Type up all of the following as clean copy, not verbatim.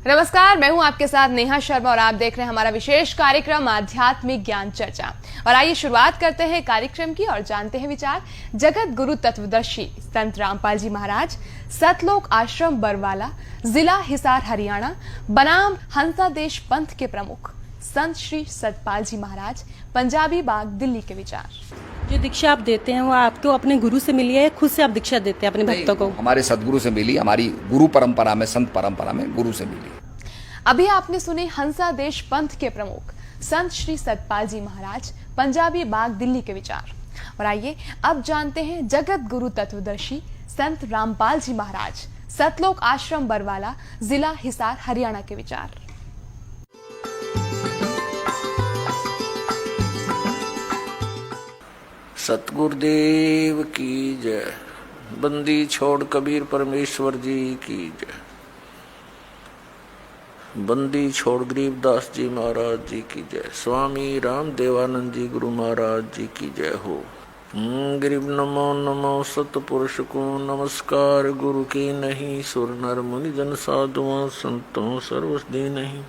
नमस्कार, मैं हूं आपके साथ नेहा शर्मा और आप देख रहे हैं हमारा विशेष कार्यक्रम आध्यात्मिक ज्ञान चर्चा। और आइए शुरुआत करते हैं कार्यक्रम की और जानते हैं विचार जगत गुरु तत्वदर्शी संत रामपाल जी महाराज, सतलोक आश्रम बरवाला, जिला हिसार हरियाणा, बनाम हंसादेश पंथ के प्रमुख संत श्री सतपाल जी महाराज, पंजाबी बाग, दिल्ली के विचार। जो दीक्षा आप देते हैं वो आपको अपने गुरु से मिली है, खुद से आप दीक्षा देते हैं अपने भक्तों को? हमारे सदगुरु से मिली, हमारी गुरु परंपरा में, संत परंपरा में गुरु से मिली। अभी आपने सुने हंसादेश पंथ के प्रमुख संत श्री सतपाल जी महाराज, पंजाबी बाग, दिल्ली के विचार। और आइए अब जानते हैं जगत गुरु तत्वदर्शी संत रामपाल जी महाराज, सतलोक आश्रम बरवाला, जिला हिसार हरियाणा के विचार। सतगुरुदेव की जय। बंदी छोड़ कबीर परमेश्वर जी की जय। बंदी छोड़ गरीबदास जी महाराज जी की जय। स्वामी राम देवानंद जी गुरु महाराज जी की जय हो। गरीब नमो नमो सतपुरुष को नमस्कार, गुरु की नहीं सुर नर मुनि जन साधुओं संतों सर्वस्दी नहीं।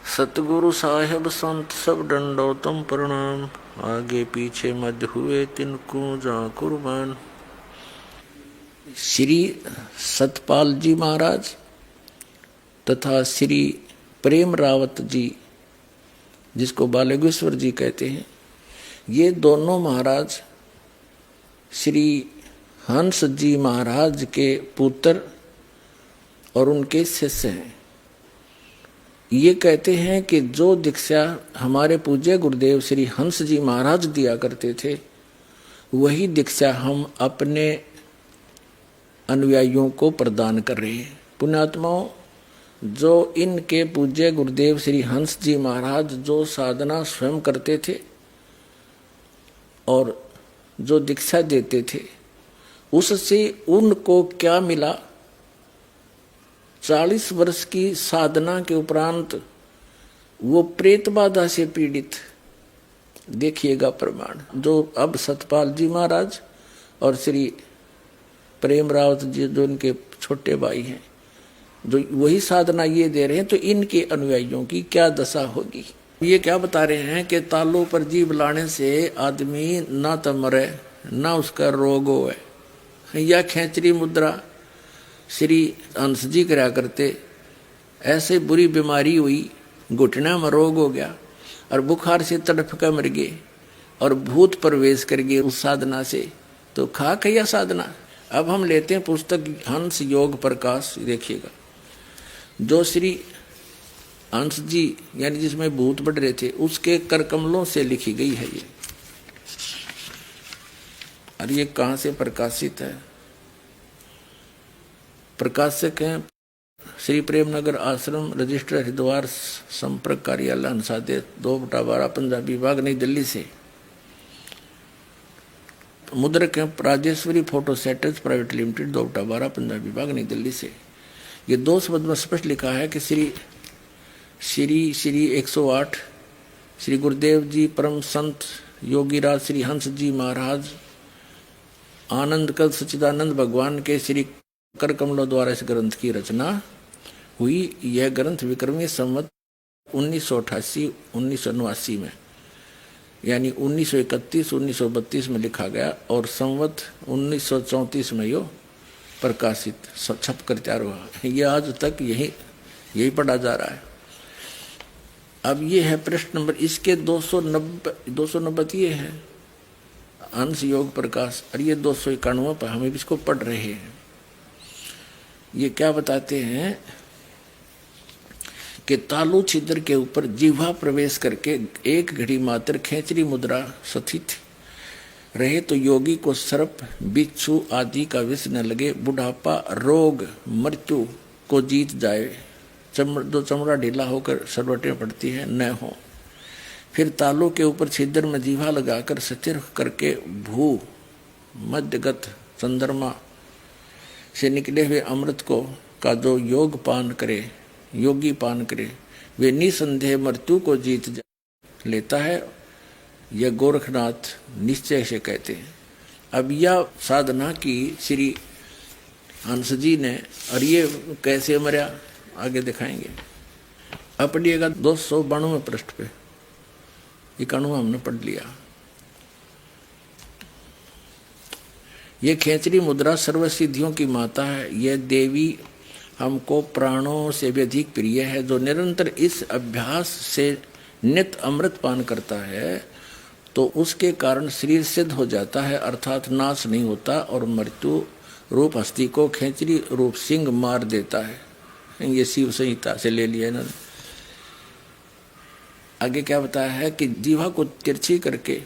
सतगुरु साहेब संत सब दंडोतम प्रणाम, आगे पीछे मध्य हुए तिनको जा कुर्बान। श्री सतपाल जी महाराज तथा श्री प्रेम रावत जी, जिसको बालेश्वर जी कहते हैं, ये दोनों महाराज श्री हंस जी महाराज के पुत्र और उनके शिष्य हैं। ये कहते हैं कि जो दीक्षा हमारे पूज्य गुरुदेव श्री हंस जी महाराज दिया करते थे, वही दीक्षा हम अपने अनुयायियों को प्रदान कर रहे हैं। पुण्यात्माओं, जो इनके पूज्य गुरुदेव श्री हंस जी महाराज जो साधना स्वयं करते थे और जो दीक्षा देते थे, उससे उनको क्या मिला? 40 वर्ष की साधना के उपरांत वो प्रेत बाधा से पीड़ित, देखिएगा प्रमाण, जो अब सतपाल जी महाराज और श्री प्रेम रावत जी जो इनके छोटे भाई हैं, जो वही साधना ये दे रहे हैं, तो इनके अनुयायियों की क्या दशा होगी। ये क्या बता रहे हैं कि तालों पर जीभ लाने से आदमी ना तो मरे ना उसका रोग होए। या खेचरी मुद्रा श्री हंस जी करा करते, ऐसे बुरी बीमारी हुई, घुटना में रोग हो गया और बुखार से तड़फ कर मर गए और भूत प्रवेश कर गए उस साधना से, तो खा खैया साधना। अब हम लेते हैं पुस्तक हंस योग प्रकाश, देखिएगा, जो श्री हंस जी यानी जिसमें भूत बढ़ रहे थे उसके कर कमलों से लिखी गई है ये। और ये कहाँ से प्रकाशित है? प्रकाशक हैं श्री प्रेमनगर आश्रम, रजिस्टर हरिद्वार, संपर्क कार्यालय हंसादेश 2/12, पंजाबी बाग, नई दिल्ली से। मुद्रक हैं Rajeshwari photo setters private limited, 2/12, Punjabi Bagh, New Delhi से। ये 2 शब्द में स्पष्ट लिखा है कि श्री 108 श्री गुरुदेव जी परम संत योगीराज श्री हंस जी महाराज आनंद कल सच्चिदानंद भगवान के श्री कर कमलों द्वारा इस ग्रंथ की रचना हुई। यह ग्रंथ विक्रमी संवत 1988-1989 में, यानी 1931-1932 में लिखा गया और संवत 1934 में यो प्रकाशित छप कर तैयार हुआ। यह आज तक यही पढ़ा जा रहा है। अब ये है प्रश्न नंबर, इसके 290 ये है हंस योग प्रकाश, और ये 291 पर हम इसको पढ़ रहे हैं। ये क्या बताते हैं कि तालु छिद्र के ऊपर जिह्वा प्रवेश करके एक घड़ी मात्र खेचरी मुद्रा स्थित रहे तो योगी को सर्प, बिच्छू आदि का विष न लगे, बुढ़ापा, रोग, मृत्यु को जीत जाए, जो चमड़ा ढीला होकर सरवटें पड़ती है न हो। फिर तालु के ऊपर छिद्र में जिह्वा लगाकर स्थिर करके भू मध्यगत चंद्रमा से निकले हुए अमृत को का जो योगी पान करे, वे निसंदेह मृत्यु को जीत लेता है। यह गोरखनाथ निश्चय से कहते हैं। अब यह साधना की श्री हंस जी ने। और ये कैसे मरा आगे दिखाएंगे। अब पढ़िएगा 292 पृष्ठ पे, 91 हमने पढ़ लिया। ये खेचरी मुद्रा सर्व सिद्धियों की माता है। यह देवी हमको प्राणों से भी अधिक प्रिय है। जो निरंतर इस अभ्यास से नित्य अमृत पान करता है तो उसके कारण शरीर सिद्ध हो जाता है, अर्थात नाश नहीं होता और मृत्यु रूप हस्ती को खेचरी रूप सिंह मार देता है। ये शिव संहिता से ले लिया इन्होंने। आगे क्या बताया है कि जीवा को तिरछी करके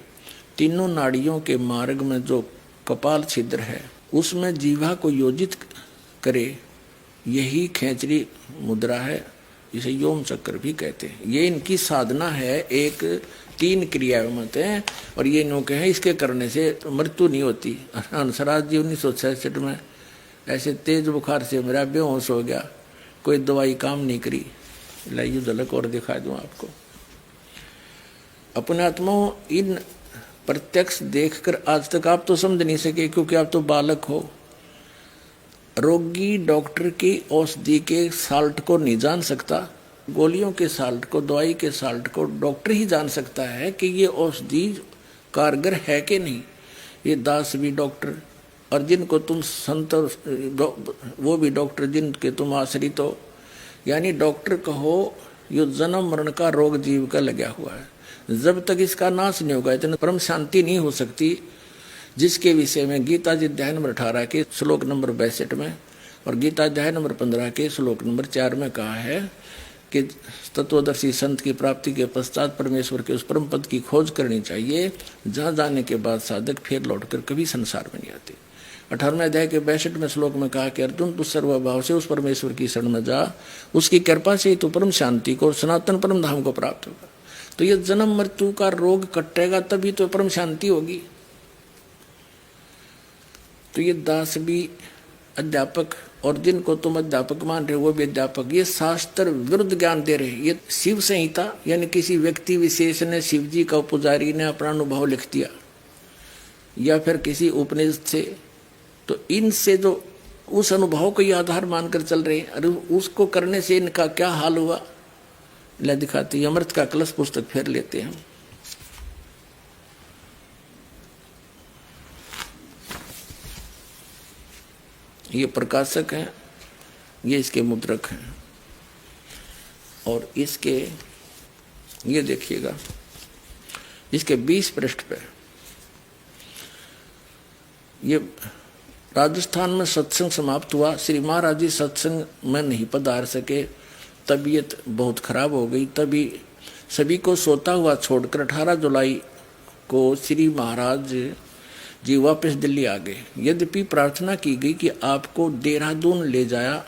तीनों नाड़ियों के मार्ग में जो कपाल छिद्र है उसमें जीवा को योजित करे, यही खेचरी मुद्रा है। इसे योम चक्र भी कहते हैं। ये इनकी साधना है। एक 3 क्रियाएं मत हैं और ये इन्होंने है इसके करने से मृत्यु नहीं होती। हंसराज जी 1966 में ऐसे तेज बुखार से मेरा बेहोश हो गया, कोई दवाई काम नहीं करी। लाइए झलक और दिखा दूं आपको। अपने आत्माओं इन प्रत्यक्ष देखकर आज तक आप तो समझ नहीं सके क्योंकि आप तो बालक हो। रोगी डॉक्टर की औषधि के साल्ट को नहीं जान सकता, गोलियों के साल्ट को, दवाई के साल्ट को डॉक्टर ही जान सकता है कि ये औषधि कारगर है कि नहीं। ये दास भी डॉक्टर और जिनको तुम संत वो भी डॉक्टर जिनके तुम आश्रित हो। यानी डॉक्टर कहो यो जन्म मरण का रोग जीव का लगा हुआ है। जब तक इसका नाश नहीं होगा इतनी परम शांति नहीं हो सकती, जिसके विषय में गीता जी अध्याय नंबर 18 के श्लोक नंबर 62 में और गीता अध्याय नंबर 15 के श्लोक नंबर 4 में कहा है कि तत्वदर्शी संत की प्राप्ति के पश्चात परमेश्वर के उस परम पद की खोज करनी चाहिए जहाँ जाने के बाद साधक फिर लौटकर कभी संसार में नहीं आते। 18वें अध्याय के 62वें श्लोक में कहा कि अर्जुन तू सर्वभाव से उस परमेश्वर की शरण में जा, उसकी कृपा से ही तो परम शांति को सनातन परम धाम को प्राप्त होगा। तो ये जन्म मृत्यु का रोग कटेगा तभी तो परम शांति होगी। तो ये दास भी अध्यापक और जिनको तुम अध्यापक मान रहे हो वो भी अध्यापक, ये शास्त्र विरुद्ध ज्ञान दे रहे। ये शिव संहिता यानी किसी व्यक्ति विशेष ने, शिव जी का पुजारी ने अपना अनुभव लिख दिया या फिर किसी उपनिषद से, तो इनसे जो उस अनुभव को ये आधार मानकर चल रहे हैं, अरे उसको करने से इनका क्या हाल हुआ ले दिखाते। अमृत का कलश पुस्तक फेर लेते हैं। ये प्रकाशक हैं, ये इसके मुद्रक हैं और इसके ये देखिएगा इसके 20 पृष्ठ पे ये राजस्थान में सत्संग समाप्त हुआ। श्री महाराज जी सत्संग में नहीं पधार सके, तबीयत बहुत खराब हो गई। तभी सभी को सोता हुआ छोड़कर 18 जुलाई को श्री महाराज जी वापस दिल्ली आ गए। यद्यपि प्रार्थना की गई कि आपको देहरादून ले जाया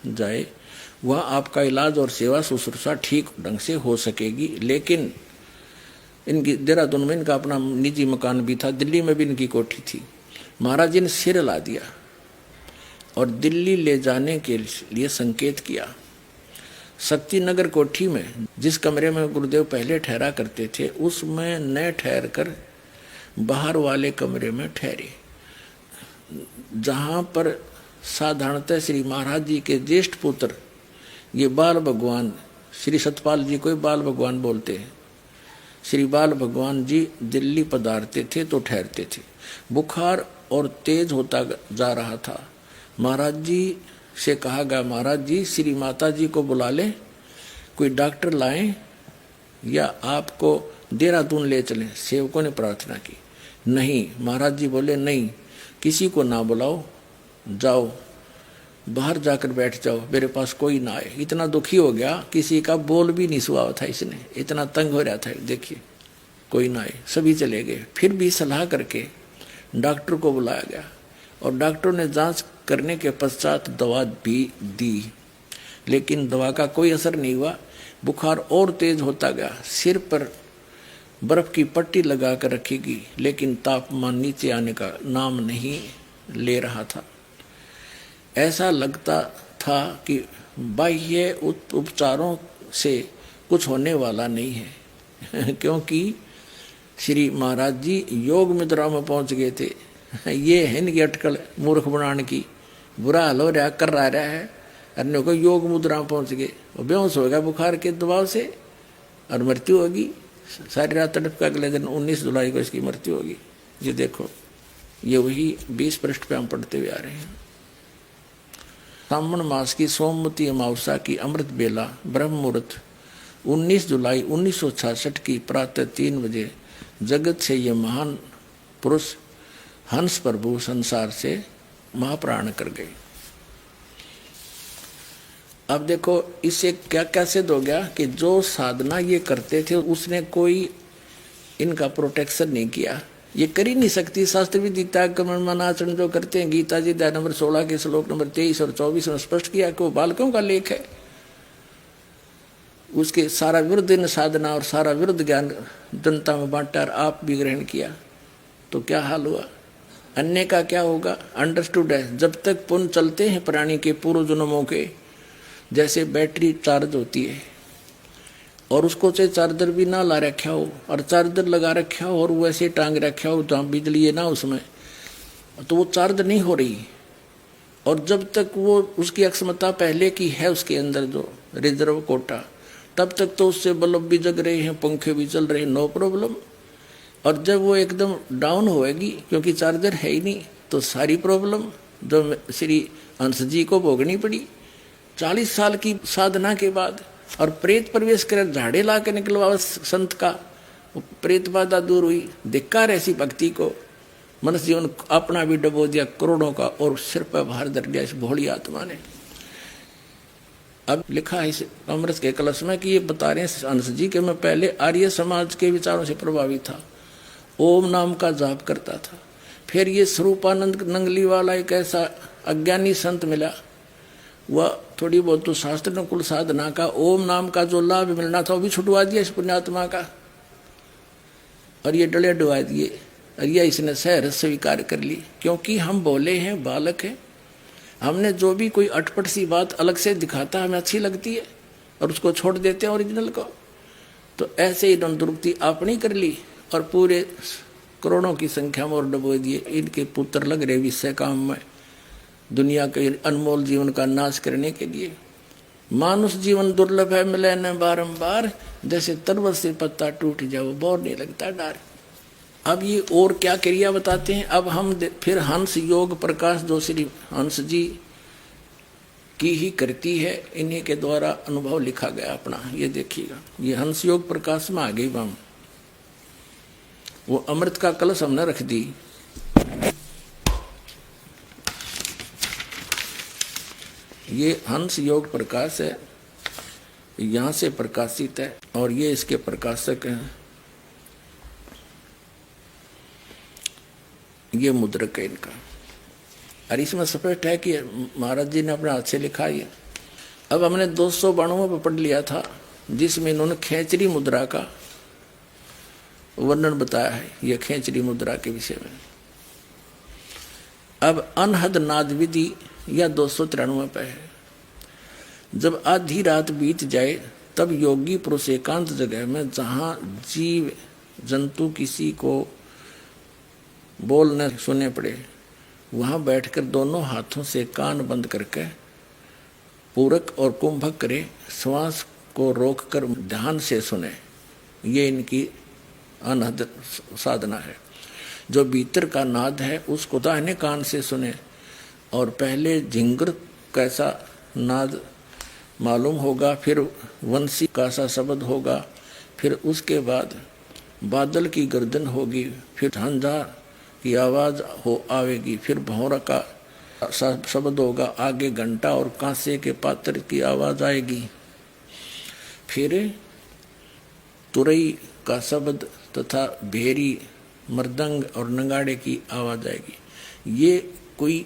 जाए, वह आपका इलाज और सेवा शुश्रूषा ठीक ढंग से हो सकेगी, लेकिन इनकी देहरादून में इनका अपना निजी मकान भी था, दिल्ली में भी इनकी कोठी थी। महाराज जी ने सिर हिला दिया और दिल्ली ले जाने के लिए संकेत किया। शक्ति नगर कोठी में जिस कमरे में गुरुदेव पहले ठहरा करते थे उसमें न ठहर कर बाहर वाले कमरे में ठहरे, जहाँ पर साधारणतः श्री महाराज जी के ज्येष्ठ पुत्र ये बाल भगवान, श्री सतपाल जी को बाल भगवान बोलते हैं, श्री बाल भगवान जी दिल्ली पधारते थे तो ठहरते थे। बुखार और तेज होता जा रहा था। महाराज जी से कहा गया, महाराज जी श्री माता जी को बुला लें, कोई डॉक्टर लाएं या आपको देहरादून ले चलें। सेवकों ने प्रार्थना की। नहीं, महाराज जी बोले नहीं, किसी को ना बुलाओ, जाओ बाहर जाकर बैठ जाओ, मेरे पास कोई ना आए। इतना दुखी हो गया, किसी का बोल भी नहीं सुहा था, इसने इतना तंग हो रहा था। देखिए कोई ना आए, सभी चले गए। फिर भी सलाह करके डॉक्टर को बुलाया गया और डॉक्टर ने जांच करने के पश्चात दवा भी दी, लेकिन दवा का कोई असर नहीं हुआ। बुखार और तेज होता गया। सिर पर बर्फ की पट्टी लगा कर रखेगी, लेकिन तापमान नीचे आने का नाम नहीं ले रहा था। ऐसा लगता था कि बाह्य उपचारों से कुछ होने वाला नहीं है क्योंकि श्री महाराज जी योग मुद्रा में पहुंच गए थे। ये है इनकी अटकल मूर्ख बनाने की बुरा हाल हो रहा कर रहा है, अन्य को योग मुद्रा में पहुंच गए, वो बेहोश हो गया बुखार के दबाव से और मृत्यु होगी। सारी रात तड़प का अगले दिन 19 जुलाई को इसकी मृत्यु होगी। ये देखो, ये वही 20 पृष्ठ पे हम पढ़ते हुए आ रहे हैं। सावन मास की सोमवती अमावस्या की अमृत बेला ब्रह्म मुहूर्त 19 जुलाई 1966 की प्रातः 3 बजे जगत से ये महान पुरुष हंस प्रभु संसार से महाप्राण कर गए। अब देखो, इससे क्या क्या सिद्ध हो गया कि जो साधना ये करते थे उसने कोई इनका प्रोटेक्शन नहीं किया। ये कर ही नहीं सकती। शास्त्र विधि त्याग कर्म आचरण जो करते हैं, गीता जी अध्याय नंबर 16 के श्लोक नंबर 23 और 24 में स्पष्ट किया कि वो बालकों का लेख है। उसके सारा विरुद्ध इन साधना और सारा विरुद्ध ज्ञान जनता में बांटा और आप भी ग्रहण किया, तो क्या हाल हुआ? अन्य का क्या होगा? अंडरस्टूड है। जब तक पुण्य चलते हैं प्राणी के पूर्व जन्मों के, जैसे बैटरी चार्ज होती है और उसको चाहे चार्जर भी ना ला रखा हो और चार्जर लगा रखा हो और वैसे टांग रखा हो तो बिजली है ना उसमें, तो वो चार्ज नहीं हो रही। और जब तक वो उसकी अक्षमता पहले की है उसके अंदर जो रिजर्व कोटा, तब तक तो उससे बल्ब भी जग रहे हैं, पंखे भी चल रहे हैं, नो प्रॉब्लम। और जब वो एकदम डाउन होएगी क्योंकि चार्जर है ही नहीं, तो सारी प्रॉब्लम जो श्री हंस जी को भोगनी पड़ी 40 साल की साधना के बाद। और प्रेत प्रवेश कर झाड़े ला के निकलवा संत का, प्रेत बाधा दूर हुई। धिक्कार ऐसी भक्ति को। मनुष्य जीवन अपना भी डबो दिया करोड़ों का और सिर पर भार धर दिया इस भोली आत्मा ने। अब लिखा है इस अमृत के कलश में कि ये बता रहे हैं हंस जी के मैं पहले आर्य समाज के विचारों से प्रभावित था, ओम नाम का जाप करता था। फिर ये स्वरूपानंद नंगली वाला एक ऐसा अज्ञानी संत मिला, वह थोड़ी बहुत तो शास्त्र अनुकूल साधना का ओम नाम का जो लाभ मिलना था वो भी छुटवा दिया इस पुण्यात्मा का, और ये डले डुबा दिए। और यह इसने सहर स्वीकार कर ली, क्योंकि हम बोले हैं, बालक है। हमने जो भी कोई अटपट सी बात अलग से दिखाता हमें अच्छी लगती है और उसको छोड़ देते हैं ओरिजिनल को। तो ऐसे ही दुरुक्ति आपने कर ली और पूरे करोड़ों की संख्या में और डबो दिए। इनके पुत्र लग रहे विषय काम में, दुनिया के अनमोल जीवन का नाश करने के लिए। मानुष जीवन दुर्लभ है, मिले न बारंबार, जैसे तरबत से पत्ता टूट जाए वो बोर नहीं लगता डार। अब ये और क्या क्रिया बताते हैं। अब हम फिर हंस योग प्रकाश जो श्री हंस जी की ही करती है, इन्हीं के द्वारा अनुभव लिखा गया अपना। ये देखिएगा, ये हंस योग प्रकाश में आ गई हम। वो अमृत का कलश हमने रख दी। ये हंस योग प्रकाश है, यहाँ से प्रकाशित है और ये इसके प्रकाशक हैं। ये मुद्रक है इनका। और इसमें स्पष्ट है कि महाराज जी ने अपने हाथ से लिखा है। अब हमने 292 पर पढ़ लिया था जिसमें इन्होंने खेचरी मुद्रा का वर्णन बताया है, यह खेचरी मुद्रा के विषय में। अब अनहद नाद विधि या 293 पे है। जब आधी रात बीत जाए तब योगी पुरुष एकांत जगह में, जहां जीव जंतु किसी को बोल न सुने पड़े, वहां बैठकर दोनों हाथों से कान बंद करके पूरक और कुंभक करे, श्वास को रोककर ध्यान से सुने। ये इनकी अनहद साधना है। जो भीतर का नाद है उसको दाहिने कान से सुने और पहले झिंगर कैसा नाद मालूम होगा, फिर वंशी का सा शब्द होगा, फिर उसके बाद बादल की गर्दन होगी, फिर झंझा की आवाज हो आवेगी, फिर भौरा का शब्द होगा, आगे घंटा और कांसे के पात्र की आवाज आएगी, फिर तुरई का शब्द तथा भेरी मृदंग और नगाड़े की आवाज आएगी। ये कोई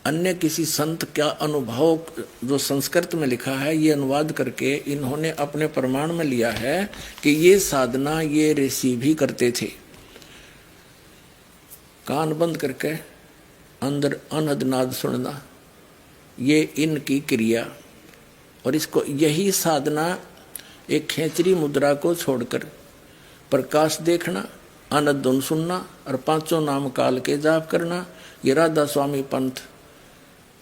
अन्य किसी संत का अनुभव जो संस्कृत में लिखा है, ये अनुवाद करके इन्होंने अपने प्रमाण में लिया है कि ये साधना ये ऋषि भी करते थे। कान बंद करके अंदर अनहद नाद सुनना, ये इनकी क्रिया। और इसको यही साधना एक खेचरी मुद्रा को छोड़कर प्रकाश देखना आनंद धुन सुनना और पांचों नाम काल के जाप करना, ये राधा स्वामी पंथ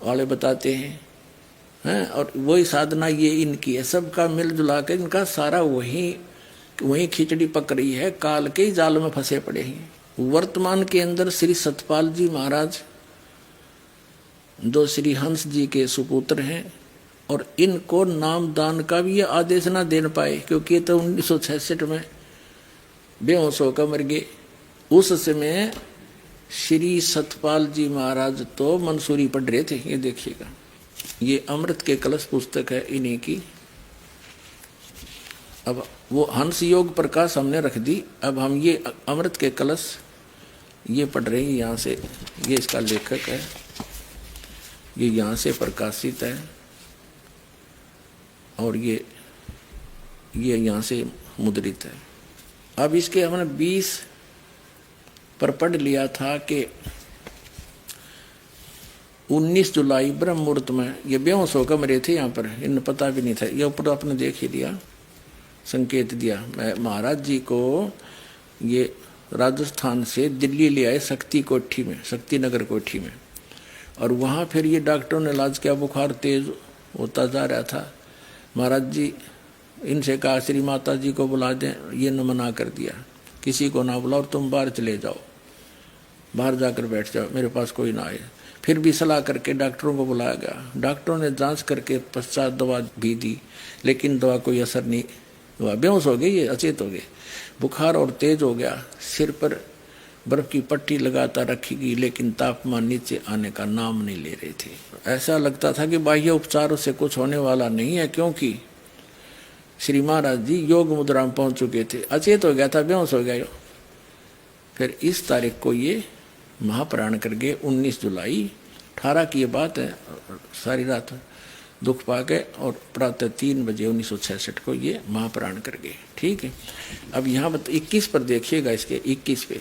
वाले बताते हैं। और वही साधना ये इनकी है, सबका मिलजुला के इनका सारा वही खिचड़ी पक रही है, काल के ही जाल में फंसे पड़े हैं। वर्तमान के अंदर श्री सतपाल जी महाराज जो श्री हंस जी के सुपुत्र हैं, और इनको नाम दान का भी ये आदेश ना दे पाए, क्योंकि ये तो 1966 में बेहोश होकर मर गए। उस समय श्री सतपाल जी महाराज तो मंसूरी पढ़ रहे थे। ये देखिएगा, ये अमृत के कलश पुस्तक है इन्हीं की। अब वो हंस योग प्रकाश हमने रख दी, अब हम ये अमृत के कलश ये पढ़ रहे हैं यहाँ से। ये इसका लेखक है, ये यहाँ से प्रकाशित है, और ये यहाँ से मुद्रित है। अब इसके हमने 20 पर पढ़ लिया था कि 19 जुलाई ब्रह्म मुहूर्त में ये बेहोश होकर मरे थे। यहाँ पर इन्हें पता भी नहीं था, ये ऊपर आपने देख ही दिया, संकेत दिया। महाराज जी को ये राजस्थान से दिल्ली ले आए शक्ति कोठी में, शक्ति नगर कोठी में, और वहाँ फिर ये डॉक्टरों ने इलाज किया, बुखार तेज होता जा रहा था। महाराज जी इनसे कहा श्री माता जी को बुला दें, ये न मना कर दिया, किसी को ना बुलाओ, तुम बाहर चले जाओ, बाहर जाकर बैठ जाओ, मेरे पास कोई ना आए। फिर भी सलाह करके डॉक्टरों को बुलाया गया, डॉक्टरों ने जांच करके पश्चात दवा भी दी, लेकिन दवा कोई असर नहीं हुआ, बेहोश हो गए, ये अचेत हो गए, बुखार और तेज हो गया। सिर पर बर्फ की पट्टी लगातार रखी गई, लेकिन तापमान नीचे आने का नाम नहीं ले रहे थे। ऐसा लगता था कि बाह्य उपचारों से कुछ होने वाला नहीं है, क्योंकि श्री महाराज जी योग मुद्रा में पहुंच चुके थे, अचेत हो गया था, बेहोश हो गया। फिर इस तारीख को ये महाप्राण कर गए, 19 जुलाई 18 की ये बात है। सारी रात दुख पा गए और प्रातः 3 बजे 1966 को ये महाप्राण कर गए। ठीक है, अब यहाँ 21 पर देखिएगा, इसके 21 पे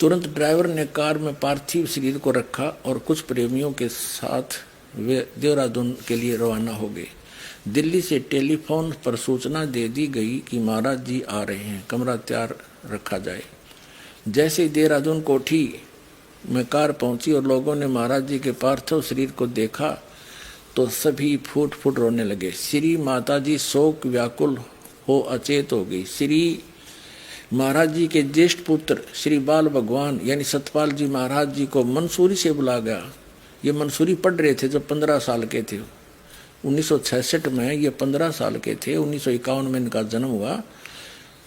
तुरंत ड्राइवर ने कार में पार्थिव शरीर को रखा और कुछ प्रेमियों के साथ वे देहरादून के लिए रवाना हो गए। दिल्ली से टेलीफोन पर सूचना दे दी गई कि महाराज जी आ रहे हैं, कमरा तैयार रखा जाए। जैसे ही देहरादून कोठी में कार पहुंची और लोगों ने महाराज जी के पार्थिव शरीर को देखा तो सभी फूट फूट रोने लगे। श्री माता जी शोक व्याकुल हो अचेत हो गई। श्री महाराज जी के ज्येष्ठ पुत्र श्री बाल भगवान यानी सतपाल जी महाराज जी को मंसूरी से बुला गया। ये मंसूरी पढ़ रहे थे जब 15 साल के थे। 1966 में ये 15 साल के थे, 1951 में इनका जन्म हुआ,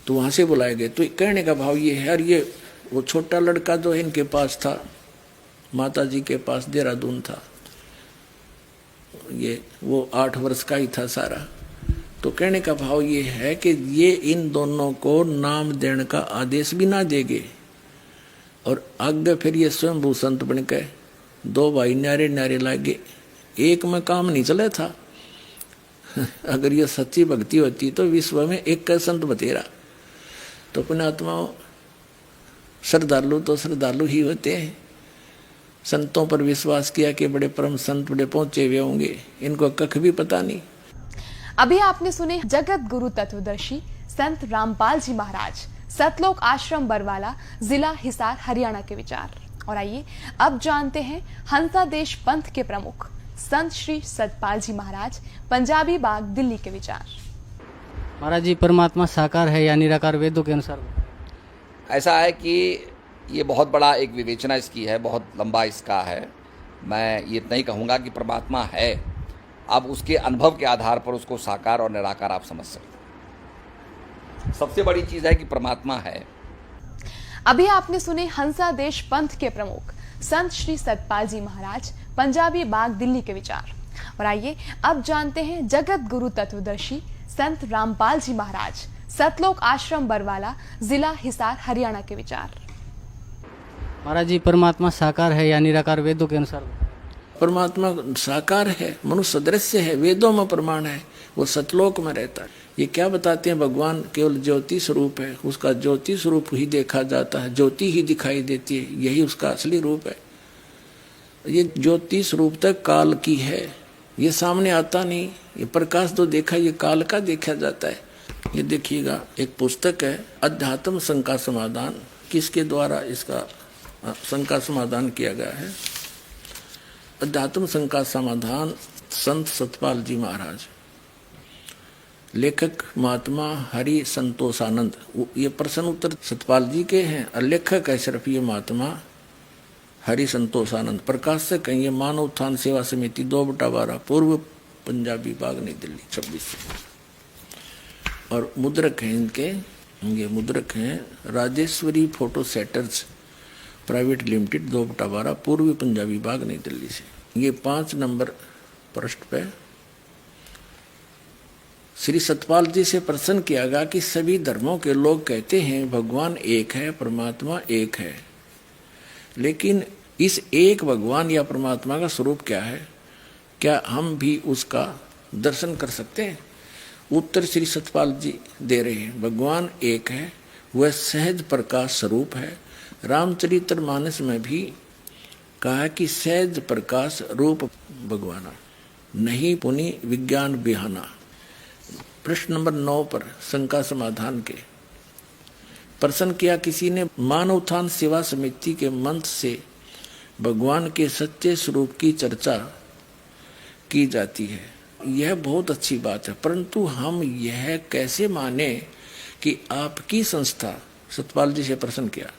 तो वहाँ से बुलाए गए। तो कहने का भाव ये है, और ये वो छोटा लड़का जो है इनके पास था, माता जी के पास देहरादून था, ये वो 8 वर्ष का ही था सारा। तो कहने का भाव ये है कि ये इन दोनों को नाम देने का आदेश भी ना देंगे, और आगे फिर ये स्वयं संत बन गए। 2 भाई न्यारे न्यारे लागे, एक में काम नहीं चला था। अगर ये सच्ची भक्ति होती तो विश्व में एक का संत बतेरा। तो पुण्यात्माओं, श्रद्धालु तो श्रद्धालु ही होते हैं। संतों पर विश्वास किया कि बड़े परम संत बड़े पहुंचे हुए होंगे, इनको कख भी पता नहीं। अभी आपने सुने जगत गुरु तत्वदर्शी संत रामपाल जी महाराज, सतलोक आश्रम बरवाला, जिला हिसार, हरियाणा के विचार। और आइए अब जानते हैं हंसा देश पंथ के प्रमुख संत श्री सतपाल जी महाराज, पंजाबी बाग, दिल्ली के विचार। महाराज जी, परमात्मा साकार है या निराकार वेदों के अनुसार? ऐसा है कि ये बहुत बड़ा एक विवेचना इसकी है, बहुत लंबा इसका है। मैं ये नहीं कहूँगा कि परमात्मा है, अब उसके अनुभव के आधार पर उसको साकार और निराकार आप समझ सकते। सबसे बड़ी चीज़ है कि परमात्मा है। अभी आपने सुने हंसा देश पंथ के प्रमुख संत श्री सतपाल जी महाराज, पंजाबी बाग, दिल्ली के विचार। और आइए अब जानते हैं जगत गुरु तत्वदर्शी संत रामपाल जी महाराज, सतलोक आश्रम बरवाला, जिला हिसार, हरियाणा के विचार। महाराज जी, परमात्मा साकार है या निराकार वेदों के अनुसार? परमात्मा साकार है, मनुष्य सदृश्य है, वेदों में प्रमाण है, वो सतलोक में रहता है। ये क्या बताते हैं, भगवान केवल ज्योति स्वरूप है, उसका ज्योति स्वरूप ही देखा जाता है, ज्योति ही दिखाई देती है, यही उसका असली रूप है। ये ज्योति स्वरूप तक काल की है, ये सामने आता नहीं। ये प्रकाश तो देखा, ये काल का देखा जाता है। ये देखिएगा, एक पुस्तक है अध्यात्म शंका समाधान। किसके द्वारा इसका शंका समाधान किया गया है? अध्यात्म शंका समाधान, संत सतपाल जी महाराज। लेखक महात्मा हरि संतोषानंद। ये प्रश्न उत्तर सतपाल जी के हैं और लेखक है सिर्फ ये महात्मा हरि संतोषानंद। प्रकाशक हैं ये मानव उत्थान सेवा समिति 2/12 पूर्व पंजाबी बाग नई दिल्ली 26। और मुद्रक हैं इनके, ये मुद्रक हैं Rajeshwari photo setters private limited 2/12 Purvi Punjabi Bagh New Delhi से। ये 5 नंबर पृष्ठ पे श्री सतपाल जी से प्रश्न किया गया कि सभी धर्मों के लोग कहते हैं भगवान एक है, परमात्मा एक है, लेकिन इस एक भगवान या परमात्मा का स्वरूप क्या है? क्या हम भी उसका दर्शन कर सकते हैं? उत्तर श्री सतपाल जी दे रहे हैं, भगवान एक है, वह सहज प्रकाश स्वरूप है। रामचरितमानस में भी कहा कि सहज प्रकाश रूप भगवाना, नहीं पुनि विज्ञान बिहाना। प्रश्न नंबर 9 पर शंका समाधान के प्रश्न किया, किसी ने मानव उत्थान सेवा समिति के मंत्र से भगवान के सच्चे स्वरूप की चर्चा की जाती है। यह बहुत अच्छी बात है, परंतु हम यह कैसे माने कि आपकी संस्था, सतपाल जी से प्रश्न किया,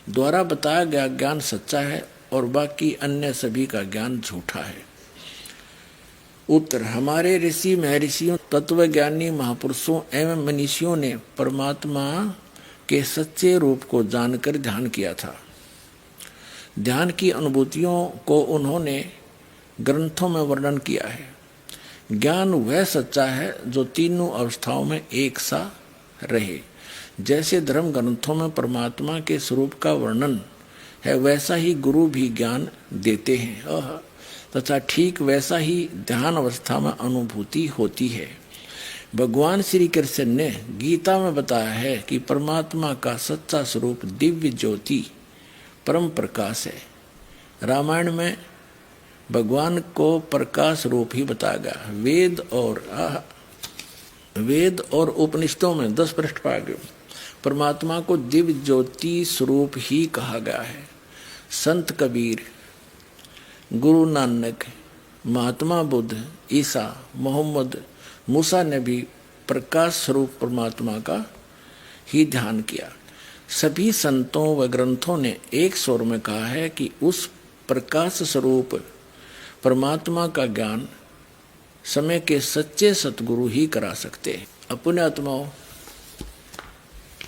द्वारा बताया गया ज्ञान सच्चा है और बाकी अन्य सभी का ज्ञान झूठा है? उत्तर, हमारे ऋषि महर्षियों, तत्वज्ञानी महापुरुषों एवं मनीषियों ने परमात्मा के सच्चे रूप को जानकर ध्यान किया था। ध्यान की अनुभूतियों को उन्होंने ग्रंथों में वर्णन किया है। ज्ञान वह सच्चा है जो तीनों अवस्थाओं में एक सा रहे। जैसे धर्म ग्रंथों में परमात्मा के स्वरूप का वर्णन है, वैसा ही गुरु भी ज्ञान देते हैं तथा ठीक वैसा ही ध्यान अवस्था में अनुभूति होती है। भगवान श्री कृष्ण ने गीता में बताया है कि परमात्मा का सच्चा स्वरूप दिव्य ज्योति परम प्रकाश है। रामायण में भगवान को प्रकाश रूप ही बताया गया। वेद और उपनिषदों में 10 पृष्ठ पाया गया, परमात्मा को दिव्य ज्योति स्वरूप ही कहा गया है। संत कबीर, गुरु नानक, महात्मा बुद्ध, ईसा, मोहम्मद, मूसा ने भी प्रकाश स्वरूप परमात्मा का ही ध्यान किया। सभी संतों व ग्रंथों ने एक स्वर में कहा है कि उस प्रकाश स्वरूप परमात्मा का ज्ञान समय के सच्चे सतगुरु ही करा सकते हैं। अपने आत्माओं,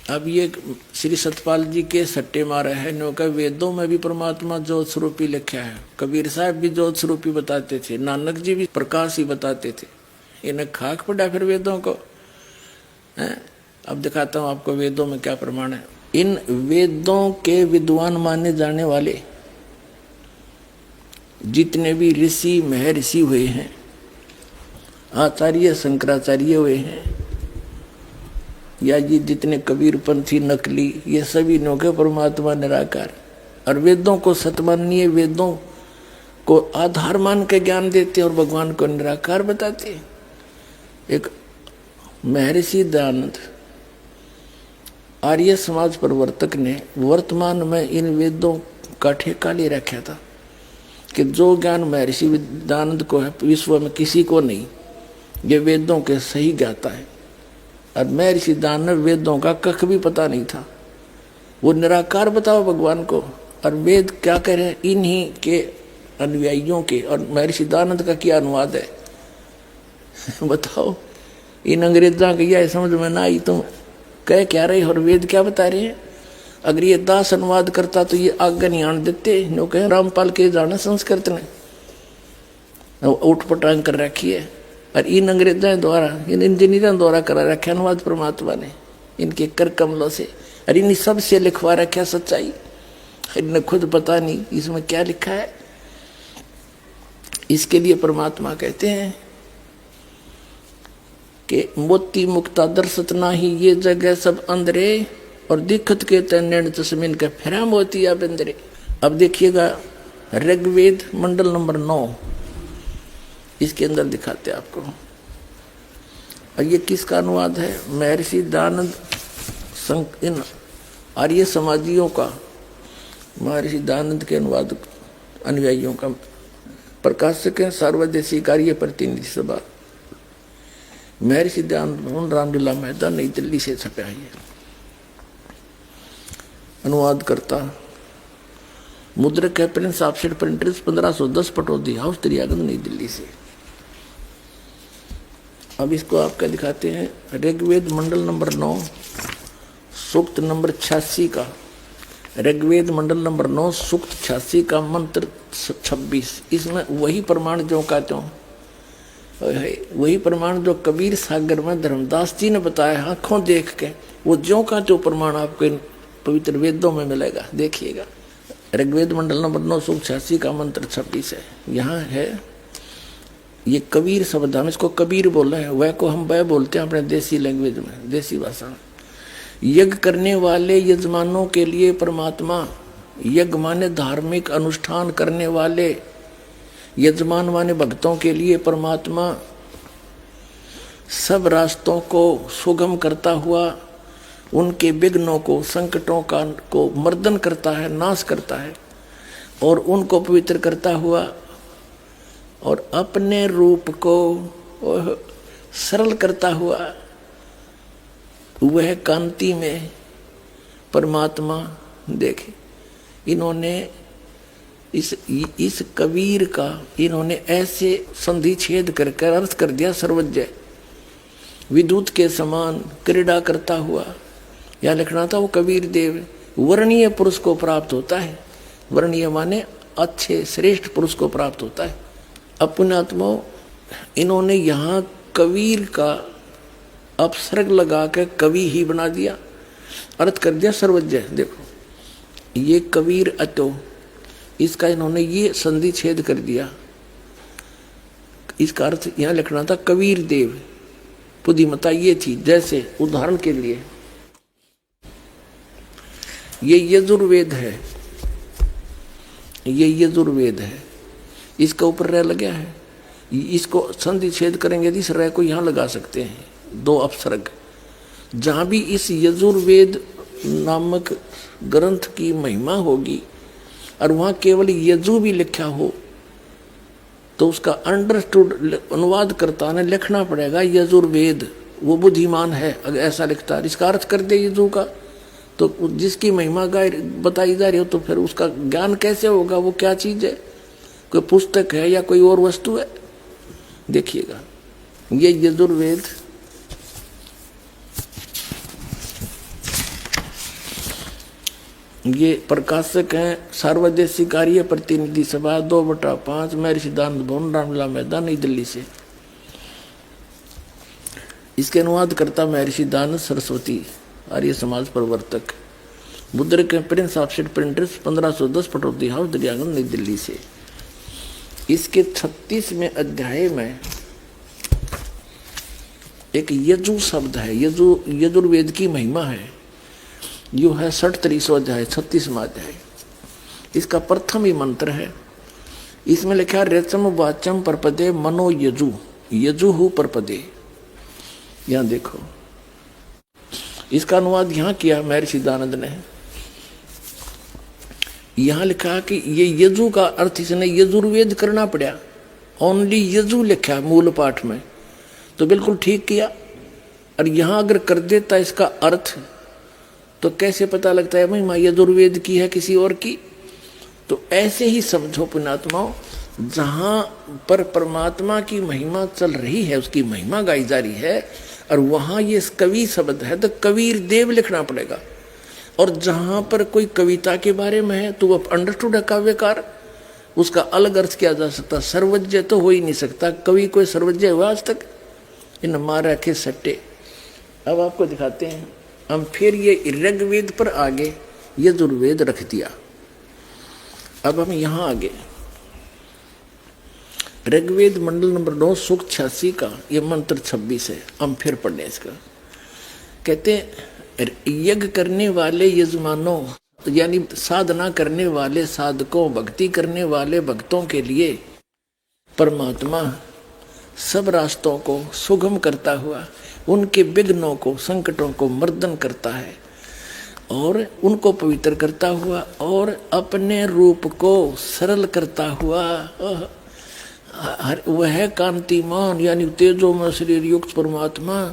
अब ये श्री सतपाल जी के सट्टे मारे हैं, न्यों वेदों में भी परमात्मा ज्योत स्वरूपी लिखा है। कबीर साहब भी ज्योत स्वरूपी बताते थे, नानक जी भी प्रकाश ही बताते थे। इन्हें खाक पड़ा फिर वेदों को है? अब दिखाता हूं आपको वेदों में क्या प्रमाण है। इन वेदों के विद्वान माने जाने वाले जितने भी ऋषि महर्षि हुए हैं, आचार्य शंकराचार्य हुए हैं, या ये जितने कबीरपंथी नकली, ये सभी नौके परमात्मा निराकार और वेदों को सतमानीय, वेदों को आधार मान के ज्ञान देते और भगवान को निराकार बताते। एक महर्षि दयानंद आर्य समाज प्रवर्तक ने वर्तमान में इन वेदों का ठेका ले रखा था कि जो ज्ञान महर्षि दयानंद को है विश्व में किसी को नहीं, ये वेदों के सही ज्ञाता है। और महर्षि दयानंद वेदों का कख भी पता नहीं था, वो निराकार बताओ भगवान को। और वेद क्या कह रहे हैं, इन्हीं के अनुयायियों के। और महर्षि दयानंद का क्या अनुवाद है बताओ। इन अंग्रेजों की यह समझ में ना आई, तुम कह क्या रहे और वेद क्या बता रहे हैं। अगर ये दास अनुवाद करता तो ये आगे नहीं आने देते। नो कहे रामपाल के जाना संस्कृत ने उठ पटांग कर रखी है। और इन अंग्रेजों द्वारा, इन इंजीनियरों द्वारा करा रखा अनुवाद परमात्मा ने इनके कर कमलों से। और इन सब से लिखवा रखा सच्चाई, इन्हें खुद पता नहीं इसमें क्या लिखा है। इसके लिए परमात्मा कहते हैं कि मोती मुक्ता दर्शत नाही, ये जगह सब अंदरे और दिखत के तैन तस्मिन का फिरा मोतिया बंदरे। अब देखिएगा ऋग्वेद मंडल नंबर 9, इसके अंदर दिखाते हैं आपको। और ये किसका अनुवाद है? महर्षि दयानंद इन आर्य समाजियों का, महर्षि दयानंद के अनुवाद अनुयायियों का। प्रकाशक है सर्वदेशी कार्य प्रतिनिधि सभा, महर्षि दयानंद भवन, रामलीला मैदान, नई दिल्ली से छपा है। अनुवाद करता मुद्रक है Prince offset printers 1510 Pataudi house Daryaganj नई दिल्ली से। अब इसको आपका दिखाते हैं। ऋग्वेद मंडल नंबर 9 सूक्त नंबर 86 का, ऋग्वेद मंडल नंबर 9 सूक्त 86 का मंत्र 26। इसमें वही प्रमाण जो का त्यों, वही प्रमाण जो कबीर सागर में धर्मदास जी ने बताया आंखों देख के, वो ज्यों का त्यों प्रमाण आपको इन पवित्र वेदों में मिलेगा। देखिएगा, ऋग्वेद मंडल नंबर 9 सूक्त 86 का मंत्र 26 है। यहाँ है ये कबीर शब्द, हम इसको कबीर बोल रहे हैं, वह को हम वह बोलते हैं अपने देसी लैंग्वेज में, देसी भाषा में। यज्ञ करने वाले यजमानों के लिए परमात्मा, यज्ञ माने धार्मिक अनुष्ठान करने वाले यजमान माने भक्तों के लिए परमात्मा सब रास्तों को सुगम करता हुआ उनके विघ्नों को, संकटों को मर्दन करता है, नाश करता है, और उनको पवित्र करता हुआ और अपने रूप को सरल करता हुआ वह कांति में परमात्मा देखे। इन्होंने इस कबीर का इन्होंने ऐसे संधि छेद कर अर्थ कर दिया सर्वज्ञ, विद्युत के समान क्रीड़ा करता हुआ। या लिखना था वो कबीर देव वर्णीय पुरुष को प्राप्त होता है। वर्णीय माने अच्छे श्रेष्ठ पुरुष को प्राप्त होता है। अपनात्मा इन्होंने यहाँ कबीर का अपसर्ग लगा के कवि ही बना दिया, अर्थ कर दिया सर्वज्ञ। देखो ये कबीर अतो, इसका इन्होंने ये संधि छेद कर दिया। इसका अर्थ यहाँ लिखना था कबीर देव, बुद्धिमता ये थी। जैसे उदाहरण के लिए ये यजुर्वेद है, ये यजुर्वेद है, इसका ऊपर रह लगा है, इसको संधि छेद करेंगे इस रह को यहाँ लगा सकते हैं, दो अपसर्ग। जहाँ भी इस यजुर्वेद नामक ग्रंथ की महिमा होगी और वहाँ केवल यजु भी लिखा हो तो उसका अंडरस्टूड अनुवाद करता ने लिखना पड़ेगा यजुर्वेद, वो बुद्धिमान है अगर ऐसा लिखता है। इसका अर्थ कर दे यजु का, तो जिसकी महिमा बताई जा रही हो तो फिर उसका ज्ञान कैसे होगा, वो क्या चीज़ है, कोई पुस्तक है या कोई और वस्तु है। देखिएगा ये यजुर्वेद ये प्रकाशक हैं सर्वदेशी कार्य प्रतिनिधि सभा 2/5 महर्षि दयानंद भवन, रामलीला मैदान, नई दिल्ली से। इसके अनुवाद करता महर्षि दयानंद सरस्वती, आर्य समाज प्रवर्तक। मुद्रक Prince offset printers 1510 Pataudi house Daryaganj नई दिल्ली से। इसके 36वें अध्याय में एक यजु शब्द है, यजुर्वेद की महिमा है। यो है 63वां अध्याय, 36वां अध्याय। इसका प्रथम ही मंत्र है। इसमें लिखा रेचम वाचम परपदे मनो यजु, यजुहु परपदे। यहाँ देखो इसका अनुवाद यहाँ किया महर्षि दयानंद ने। यहाँ लिखा कि ये यजु का अर्थ इसने यजुर्वेद करना पड़ा, ओनली यजु लिखा मूल पाठ में, तो बिल्कुल ठीक किया। और यहाँ अगर कर देता इसका अर्थ तो कैसे पता लगता है महिमा यजुर्वेद की है किसी और की। तो ऐसे ही समझो पुण्यात्माओं, जहाँ पर परमात्मा की महिमा चल रही है, उसकी महिमा गाई जा रही है, और वहाँ ये कवि शब्द है तो कबीर देव लिखना पड़ेगा। और जहाँ पर कोई कविता के बारे में है तो वो अंडरस्टूड है काव्यकार, उसका अलग अर्थ किया जा सकता। सर्वज्ञ तो हो ही नहीं सकता, कवि कोई सर्वज्ञ हुआ आज तक, इन मारा के सट्टे। अब आपको दिखाते हैं हम फिर ये ऋग्वेद पर आगे यजुर्वेद रख दिया। अब हम यहाँ आगे ऋग्वेद मंडल नंबर 9 सूक्त 86 का ये मंत्र 26 है। हम फिर पढ़ने इसका। कहते हैं यज्ञ करने वाले यजमानों, यानी साधना करने वाले साधकों, भक्ति करने वाले भक्तों के लिए परमात्मा सब रास्तों को सुगम करता हुआ उनके विघ्नों को, संकटों को मर्दन करता है और उनको पवित्र करता हुआ और अपने रूप को सरल करता हुआ वह कांतिमान यानी तेजोमय शरीर युक्त परमात्मा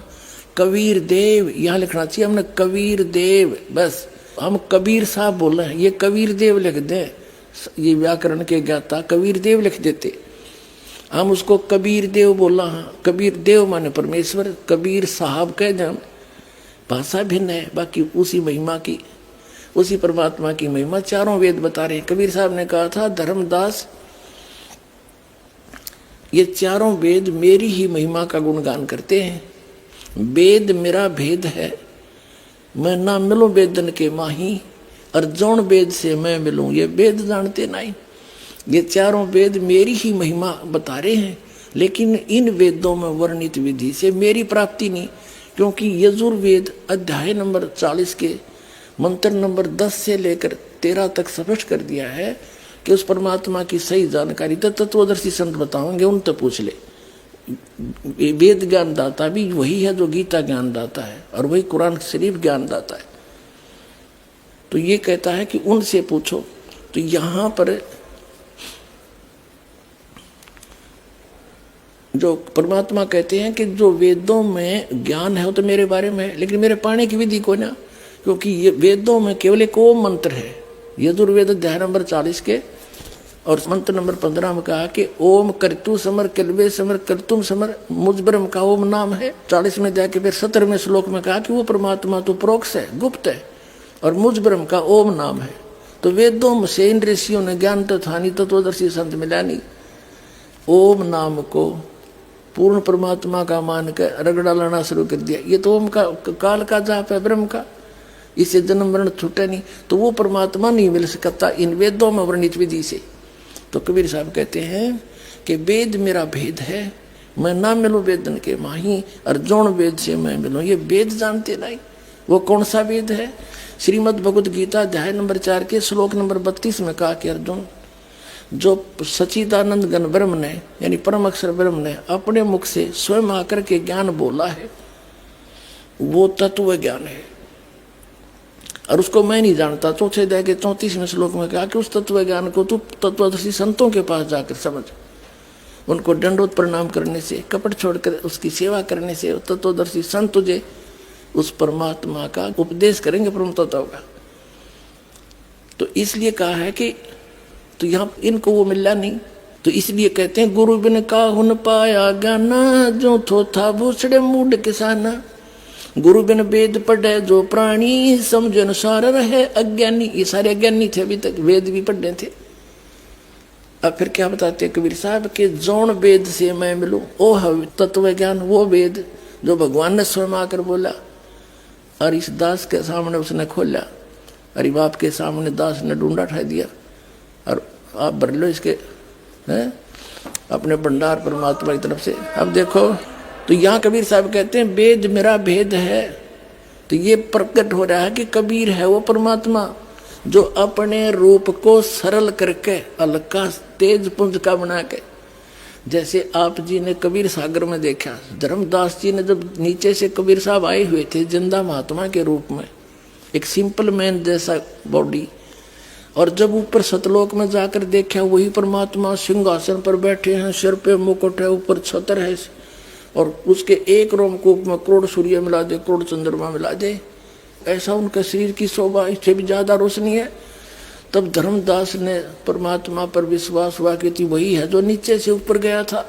कबीर देव, यहाँ लिखना चाहिए हमने कबीर देव, बस हम कबीर साहब बोल रहे हैं, ये कबीर देव लिख दें, ये व्याकरण के ज्ञाता कबीर देव लिख देते, हम उसको कबीर देव बोला। हाँ, कबीर देव माने परमेश्वर, कबीर साहब कह दें, भाषा भिन्न है, बाकी उसी महिमा की, उसी परमात्मा की महिमा चारों वेद बता रहे हैं। कबीर साहब ने कहा था, धर्मदास ये चारों वेद मेरी ही महिमा का गुणगान करते हैं। वेद मेरा भेद है, मैं ना मिलूं वेदन के माही, और जौन वेद से मैं मिलूं ये वेद जानते नहीं। ये चारों वेद मेरी ही महिमा बता रहे हैं, लेकिन इन वेदों में वर्णित विधि से मेरी प्राप्ति नहीं, क्योंकि यजुर्वेद अध्याय नंबर 40 के मंत्र नंबर 10 से लेकर 13 तक स्पष्ट कर दिया है कि उस परमात्मा की सही जानकारी तो तत्वदर्शी संत बताओगे, उन तो पूछ ले। वेद ज्ञान दाता भी वही है जो गीता ज्ञान दाता है, और वही कुरान शरीफ ज्ञान दाता है। तो ये कहता है कि उनसे पूछो। तो यहाँ पर जो परमात्मा कहते हैं कि जो वेदों में ज्ञान है वो तो मेरे बारे में है, लेकिन मेरे पाने की विधि को ना, क्योंकि ये वेदों में केवल एक ओम मंत्र है। यजुर्वेद अध्याय नंबर 40 के और मंत्र नंबर 15 में कहा कि ओम कर्तु समर कल्वे समर कर्तुम समर, मुझ ब्रह्म का ओम नाम है। 40 में जाके फिर 17वें श्लोक में कहा कि वो परमात्मा तो प्रोक्ष है, गुप्त है, और मुझ ब्रह्म का ओम नाम है। तो वेदों से इन ऋषियों ने ज्ञान तत्वानी तत्वदर्शी संत मिला नहीं, ओम नाम को पूर्ण परमात्मा का मान कर रगड़ा लाना शुरू कर दिया। ये तो ओम का काल का जाप है, ब्रह्म का, इससे जन्म मरण छूटे नहीं। तो वो परमात्मा नहीं मिल सकता इन वेदों में वर्णित विधि से। तो कबीर साहब कहते हैं कि वेद मेरा भेद है, मैं ना मिलूं वेदन के माही, और जौन वेद से मैं मिलूं ये वेद जानते नहीं। वो कौन सा वेद है? श्रीमद् भगवद गीता अध्याय नंबर 4 के श्लोक नंबर 32 में कहा कि अर्जुन, जो सच्चिदानंद घन ब्रह्म ने यानी परम अक्षर ब्रह्म ने अपने मुख से स्वयं आकर के ज्ञान बोला है वो तत्व ज्ञान है, और उसको मैं नहीं जानता। चौथे अध्याय के 34वें श्लोक में कहा कि उस तत्व ज्ञान को तू तत्वदर्शी संतों के पास जाकर समझ, उनको दंडोत प्रणाम करने से, कपट छोड़कर उसकी सेवा करने से तत्वदर्शी संत तुझे उस परमात्मा का उपदेश करेंगे, परम तत्व का। तो इसलिए कहा है कि तो यहाँ इनको वो मिला नहीं, तो इसलिए कहते हैं गुरु बिन काहुन पाया ज्ञाना, जो थो था भूसड़े मूड किसाना। गुरु बिन वेद पढ़े जो प्राणी, समझ अनुसार रहे अज्ञानी। ये सारे अज्ञानी थे, अभी तक वेद भी पढ़े थे। अब फिर क्या बताते हैं कबीर साहब के जौन वेद से मैं मिलूं ओ है तत्व ज्ञान, वो वेद जो भगवान ने स्वयं आकर बोला और इस दास के सामने उसने खोला, अरे बाप के सामने दास ने ढूंढा ठा दिया और आप भर लो इसके हैं अपने भंडार परमात्मा की तरफ से। अब देखो, तो यहाँ कबीर साहब कहते हैं वेद मेरा भेद है। तो ये प्रकट हो रहा है कि कबीर है वो परमात्मा जो अपने रूप को सरल करके हल्का तेज पुंज का बना के, जैसे आप जी ने कबीर सागर में देखा, धर्मदास जी ने जब नीचे से कबीर साहब आए हुए थे जिंदा महात्मा के रूप में, एक सिंपल मैन जैसा बॉडी, और जब ऊपर सतलोक में जाकर देखा वही परमात्मा सिंहासन पर बैठे हैं, सिर पे मुकुट है, ऊपर छतर है, और उसके एक रोमकूप में करोड़ सूर्य मिला दे, करोड़ चंद्रमा मिला दे, ऐसा उनके शरीर की शोभा, इससे भी ज्यादा रोशनी है। तब धर्मदास ने परमात्मा पर विश्वास हुआ कि वही है जो नीचे से ऊपर गया था।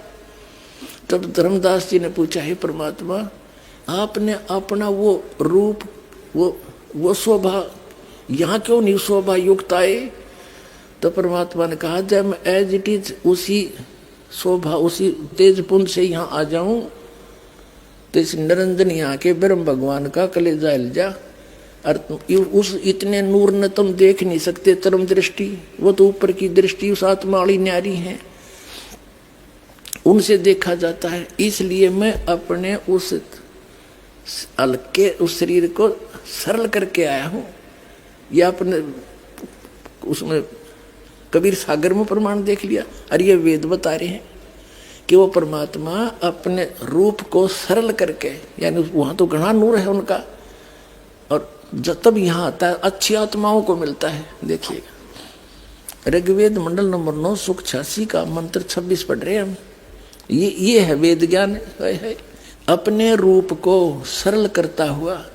तब धर्मदास जी ने पूछा, हे परमात्मा, आपने अपना वो रूप वो शोभा यहाँ क्यों नहीं शोभा युक्त आए? तो परमात्मा ने कहा, जब मैं एज इट इज उसी शोभा उसी तेज पुंज से यहाँ आ जाऊं तो इस निरंजन यहाँ के ब्रह्म भगवान का कलेजा हिल जा, और उस इतने नूर न तुम देख नहीं सकते चरम दृष्टि, वो तो ऊपर की दृष्टि उस आत्मा वाली न्यारी है, उनसे देखा जाता है। इसलिए मैं अपने उस हल्के उस शरीर को सरल करके आया हूँ। यह अपने उसमें कबीर सागर में प्रमाण देख लिया, और ये वेद बता रहे हैं कि वो परमात्मा अपने रूप को सरल करके, यानी वहां तो घना नूर है उनका, और जब तब यहाँ आता है अच्छी आत्माओं को मिलता है। देखिएगा ऋग्वेद मंडल नंबर 9 सुख 86 का मंत्र 26 पढ़ रहे हैं हम। ये है वेद ज्ञान। है अपने रूप को सरल करता हुआ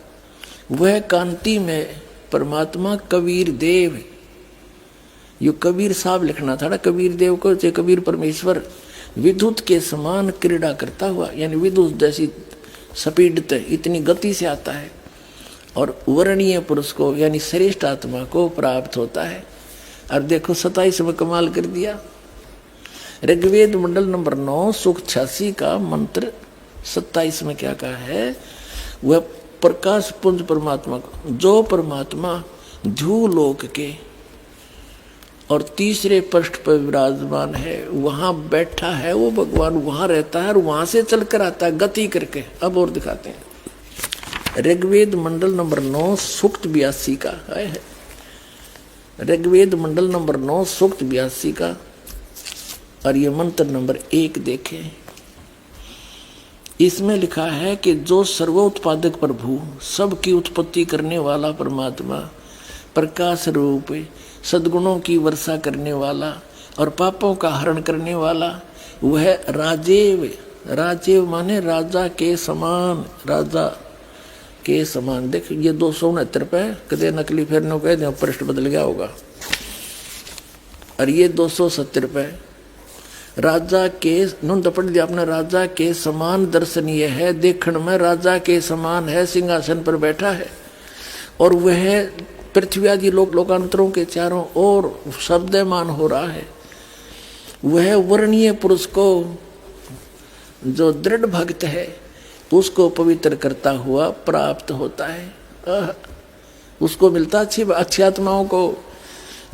वह कांति में परमात्मा कबीर देव, यो कबीर साहब लिखना था ना, कबीर देव को, कबीर परमेश्वर विद्युत के समान क्रीड़ा करता हुआ, यानी विद्युत जैसी स्पीड इतनी गति से आता है और वर्णीय पुरुष को यानी श्रेष्ठ आत्मा को प्राप्त होता है। और देखो 27 में कमाल कर दिया। ऋग्वेद मंडल नंबर 9 सुख 86 का मंत्र 27 में क्या कहा है? वह प्रकाश पुंज परमात्मा को, जो परमात्मा ध्रुवलोक के और तीसरे पृष्ठ पर विराजमान है, वहां बैठा है वो भगवान, वहां रहता है और वहां से चलकर आता है गति करके। अब और दिखाते हैं ऋग्वेद मंडल नंबर 9 सूक्त 82 का है। ऋग्वेद मंडल नंबर 9 सूक्त 82 का, और ये मंत्र नंबर 1 देखें। इसमें लिखा है कि जो सर्वोत्पादक प्रभु, सबकी उत्पत्ति करने वाला परमात्मा, प्रकाश रूप, सद्गुणों की वर्षा करने वाला और पापों का हरण करने वाला, वह राजेव, राजेव माने राजा के समान, राजा के समान। देख ये 269 पे कदे नकली फिर नो कह दे, पृष्ठ बदल गया होगा। और ये 270 पे राजा के नुंद पढ़ दिया आपने, राजा के समान दर्शनीय है, देखण में राजा के समान है, सिंहासन पर बैठा है और वह पृथ्वी आदि लोकांतरों के चारों ओर शब्दमान हो रहा है। वह वर्णीय पुरुष को, जो दृढ़ भक्त है, उसको पवित्र करता हुआ प्राप्त होता है। उसको मिलता अच्छी आत्माओं को।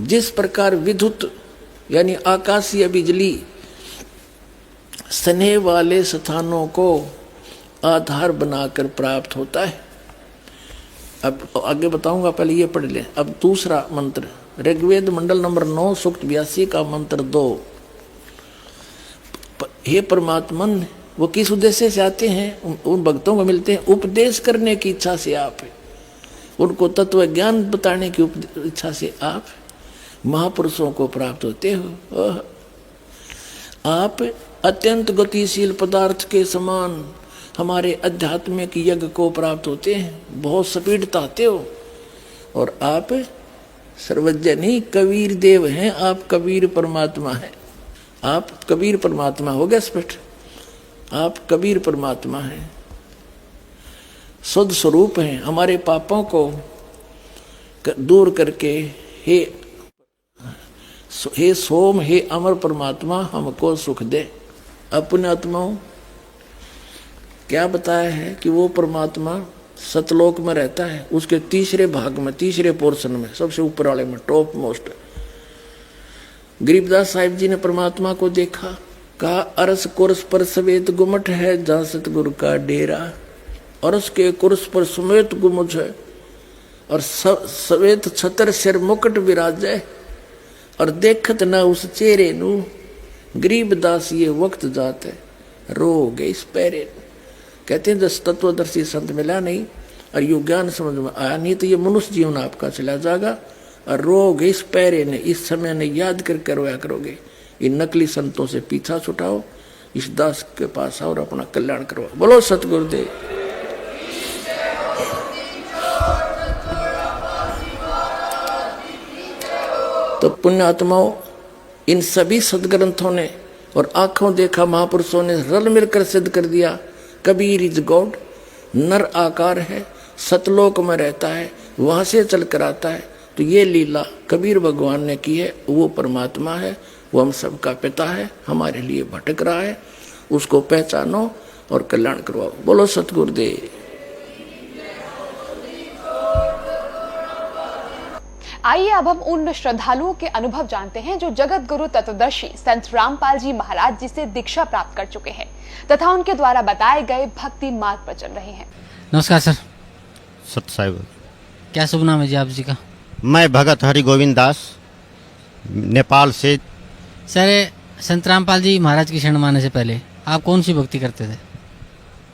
जिस प्रकार विद्युत यानी आकाशीय बिजली स्नेह वाले स्थानों को आधार बनाकर प्राप्त होता है। अब आगे बताऊंगा, पहले ये पढ़ ले। अब दूसरा मंत्र ऋग्वेद मंडल नंबर 9 सूक्त 82 का मंत्र 2। हे परमात्मन, वो किस उद्देश्य से आते हैं? उन भक्तों को मिलते हैं उपदेश करने की इच्छा से आप, उनको तत्व ज्ञान बताने की इच्छा से आप महापुरुषों को प्राप्त होते हो। आप अत्यंत गतिशील पदार्थ के समान हमारे आध्यात्मिक यज्ञ को प्राप्त होते हैं, बहुत स्पीड आते हो। और आप सर्वज्ञ नहीं, कबीर देव हैं, आप कबीर परमात्मा हैं। आप कबीर परमात्मा हो गया स्पष्ट, आप कबीर परमात्मा हैं, शुद्ध स्वरूप हैं। हमारे पापों को दूर करके हे सोम, हे अमर परमात्मा, हमको सुख दे। अपने आत्माओं क्या बताया है कि वो परमात्मा सतलोक में रहता है, उसके तीसरे भाग में, तीसरे पोर्शन में, सबसे ऊपर वाले में, टॉप मोस्ट। गरीबदास साहिब जी ने परमात्मा को देखा, कहा अरस कुर्स पर सवेत गुमट है, जहाँ सतगुरु का डेरा। अरस के कुर्स पर समेत गुमुट है और सवेत छतर सिर मुकुट विराजे, और देखत न उस चेहरे नू, गरीबदास ये वक्त जाते रो गए इस पैरे। कहते हैं जब तत्वदर्शी संत मिला नहीं और यू ज्ञान समझ में आया नहीं, तो ये मनुष्य जीवन आपका चला जाएगा और रोगे इस पैरे ने, इस समय ने याद करके रोया करोगे। इन नकली संतों से पीछा छुटाओ, इस दास के पास आओ और अपना कल्याण करवाओ। बोलो सतगुरुदेव। तो पुण्यात्माओं, इन सभी सदग्रंथों ने और आंखों देखा महापुरुषों ने रल मिलकर सिद्ध कर दिया, कबीर इज गॉड, नर आकार है, सतलोक में रहता है, वहां से चल कर आता है। तो ये लीला कबीर भगवान ने की है, वो परमात्मा है, वो हम सबका पिता है, हमारे लिए भटक रहा है, उसको पहचानो और कल्याण करवाओ। बोलो सतगुरुदेव। आइए अब हम उन श्रद्धालुओं के अनुभव जानते हैं जो जगत गुरु तत्वदर्शी संत रामपाल जी महाराज जी से दीक्षा प्राप्त कर चुके हैं तथा उनके द्वारा बताए गए भक्ति मार्ग पर चल रहे हैं। नमस्कार सर। सत्य साहिब, क्या शुभ नाम है जी आप जी का? मैं भगत हरि गोविंद दास, नेपाल से। सर संत रामपाल जी महाराज की शरण माने से पहले आप कौन सी भक्ति करते थे?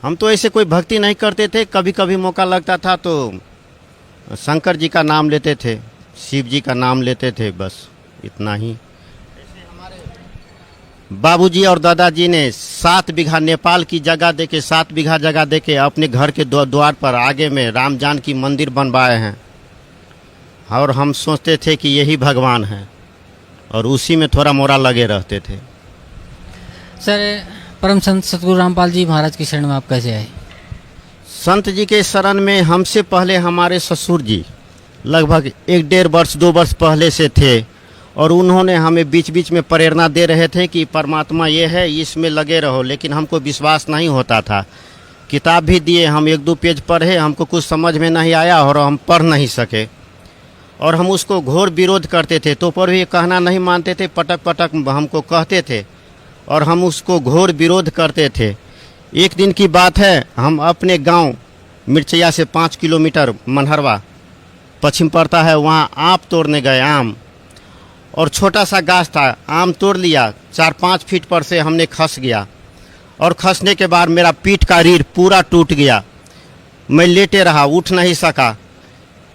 हम तो ऐसे कोई भक्ति नहीं करते थे, कभी कभी मौका लगता था तो शंकर जी का नाम लेते थे, शिव जी का नाम लेते थे, बस इतना ही। बाबूजी और दादाजी ने 7 बीघा नेपाल की जगह देके 7 बीघा जगह देके अपने घर के द्वार पर आगे में राम जानकी मंदिर बनवाए हैं, और हम सोचते थे कि यही भगवान है, और उसी में थोड़ा मोरा लगे रहते थे। सर, परम संत सतगुरु रामपाल जी महाराज की शरण में आप कैसे आए? संत जी के शरण में हमसे पहले हमारे ससुर जी लगभग 1-1.5 वर्ष 2 वर्ष पहले से थे, और उन्होंने हमें बीच बीच में प्रेरणा दे रहे थे कि परमात्मा ये है, इसमें लगे रहो, लेकिन हमको विश्वास नहीं होता था। किताब भी दिए, हम 1-2 पेज पढ़े, हमको कुछ समझ में नहीं आया और हम पढ़ नहीं सके, और हम उसको घोर विरोध करते थे। तो पर भी कहना नहीं मानते थे, पटक पटक हमको कहते थे और हम उसको घोर विरोध करते थे। एक दिन की बात है, हम अपने गांव मिर्चैया से 5 किलोमीटर मनहरवा पश्चिम पड़ता है, वहाँ आम तोड़ने गए। आम और छोटा सा गाछ था, आम तोड़ लिया, 4-5 फीट पर से हमने खस गया, और खसने के बाद मेरा पीठ का रीढ़ पूरा टूट गया। मैं लेटे रहा, उठ नहीं सका।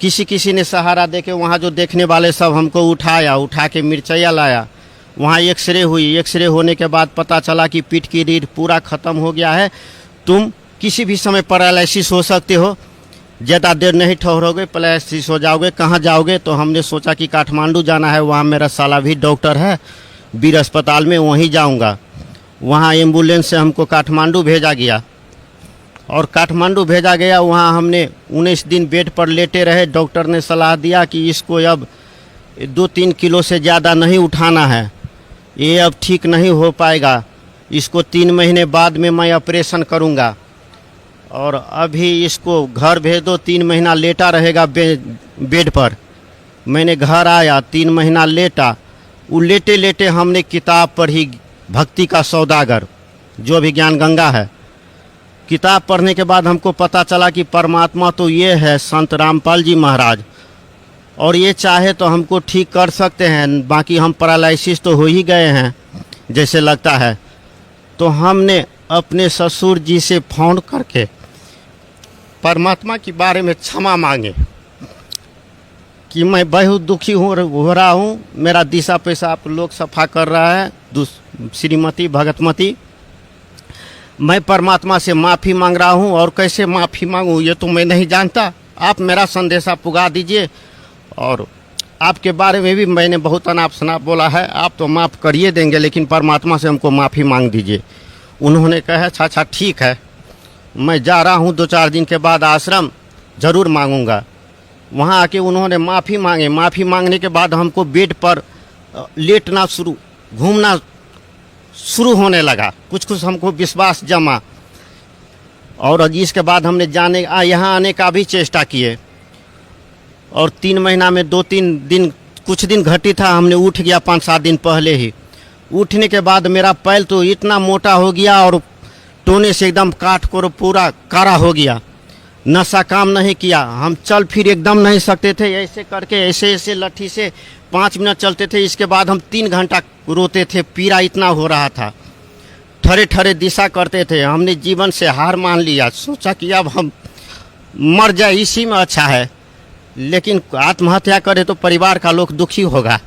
किसी ने सहारा देके वहाँ जो देखने वाले सब हमको उठा के मिर्चैया लाया। वहाँ एक्सरे हुई, एक्सरे होने के बाद पता चला कि पीठ की रीढ़ पूरा ख़त्म हो गया है, तुम किसी भी समय पैरालिसिस हो सकते हो, ज़्यादा देर नहीं ठहरोगे, पैरालिसिस हो जाओगे। कहाँ जाओगे? तो हमने सोचा कि काठमांडू जाना है, वहाँ मेरा साला भी डॉक्टर है वीर अस्पताल में, वहीं जाऊँगा। वहाँ एम्बुलेंस से हमको काठमांडू भेजा गया, और काठमांडू भेजा गया, वहाँ हमने 19 दिन बेड पर लेटे रहे। डॉक्टर ने सलाह दिया कि इसको अब 2-3 किलो से ज़्यादा नहीं उठाना है, ये अब ठीक नहीं हो पाएगा, इसको 3 महीने बाद में मैं ऑपरेशन करूँगा, और अभी इसको घर भेज दो, 3 महीना लेटा रहेगा बेड पर। मैंने घर आया, 3 महीना लेटा। वो लेटे लेटे हमने किताब पढ़ी, भक्ति का सौदागर, जो भी ज्ञान गंगा है। किताब पढ़ने के बाद हमको पता चला कि परमात्मा तो ये है संत रामपाल जी महाराज, और ये चाहे तो हमको ठीक कर सकते हैं, बाकी हम पैरालिसिस तो हो ही गए हैं जैसे लगता है। तो हमने अपने ससुर जी से फ़ोन करके परमात्मा के बारे में क्षमा मांगे कि मैं बहुत दुखी हो रहा हूँ, मेरा दिशा पेशाब लोग सफा कर रहा है, श्रीमती भगतमती, मैं परमात्मा से माफ़ी मांग रहा हूँ, और कैसे माफ़ी मांगूँ ये तो मैं नहीं जानता, आप मेरा संदेशा पुगा दीजिए। और आपके बारे में भी मैंने बहुत अनाप शनाप बोला है, आप तो माफ़ करिए देंगे, लेकिन परमात्मा से हमको माफ़ी मांग दीजिए। उन्होंने कहा अच्छा ठीक है, मैं जा रहा हूँ, 2-4 दिन के बाद आश्रम ज़रूर मांगूंगा। वहाँ आके उन्होंने माफ़ी मांगे। माफ़ी मांगने के बाद हमको बेड पर लेटना घूमना शुरू होने लगा, कुछ हमको विश्वास जमा, और इसके बाद हमने यहाँ आने का भी चेष्टा किए, और 3 महीना में 2-3 दिन कुछ दिन घटी था, हमने उठ गया 5-7 दिन पहले ही। उठने के बाद मेरा पैर तो इतना मोटा हो गया, और टोने से एकदम काट को पूरा कारा हो गया, नशा काम नहीं किया, हम चल फिर एकदम नहीं सकते थे। ऐसे करके ऐसे लट्ठी से 5 मिनट चलते थे, इसके बाद हम 3 घंटा रोते थे, पीड़ा इतना हो रहा था, ठरे दिशा करते थे। हमने जीवन से हार मान लिया, सोचा कि अब हम मर जाए, इसी में अच्छा है, लेकिन आत्महत्या करे तो परिवार का लोग दुखी होगा।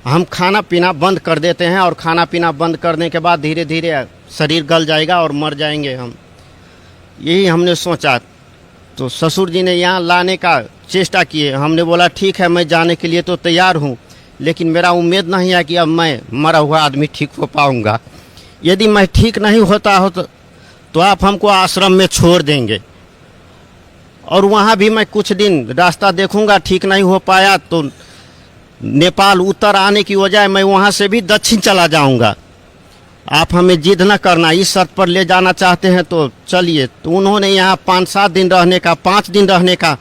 हम खाना पीना बंद कर देते हैं, और खाना पीना बंद करने के बाद धीरे धीरे शरीर गल जाएगा और मर जाएंगे हम, यही हमने सोचा। तो ससुर जी ने यहाँ लाने का चेष्टा किए, हमने बोला ठीक है, मैं जाने के लिए तो तैयार हूँ, लेकिन मेरा उम्मीद नहीं है कि अब मैं मरा हुआ आदमी ठीक हो पाऊँगा। यदि मैं ठीक नहीं होता हो तो आप हमको आश्रम में छोड़ देंगे, और वहाँ भी मैं कुछ दिन रास्ता देखूँगा, ठीक नहीं हो पाया तो नेपाल उत्तर आने की वजह मैं वहाँ से भी दक्षिण चला जाऊँगा, आप हमें जिद न करना, इस शर्त पर ले जाना चाहते हैं तो चलिए। तो उन्होंने यहाँ 5-7 दिन रहने का, 5 दिन रहने का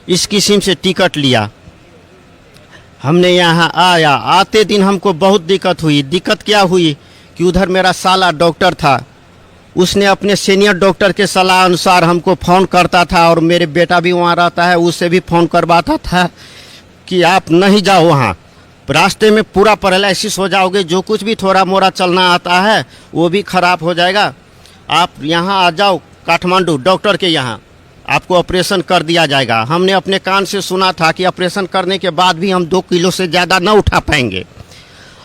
इस किस्म से टिकट लिया। हमने यहाँ आया, आते दिन हमको बहुत दिक्कत हुई। दिक्कत क्या हुई कि उधर मेरा साला डॉक्टर था, उसने अपने सीनियर डॉक्टर के सलाह अनुसार हमको फ़ोन करता था, और मेरे बेटा भी वहाँ रहता है, उससे भी फ़ोन करवाता था कि आप नहीं जाओ वहाँ, रास्ते में पूरा पैरालिसिस हो जाओगे, जो कुछ भी थोड़ा मोड़ा चलना आता है वो भी खराब हो जाएगा। आप यहाँ आ जाओ काठमांडू डॉक्टर के यहाँ, आपको ऑपरेशन कर दिया जाएगा। हमने अपने कान से सुना था कि ऑपरेशन करने के बाद भी हम 2 किलो से ज़्यादा न उठा पाएंगे,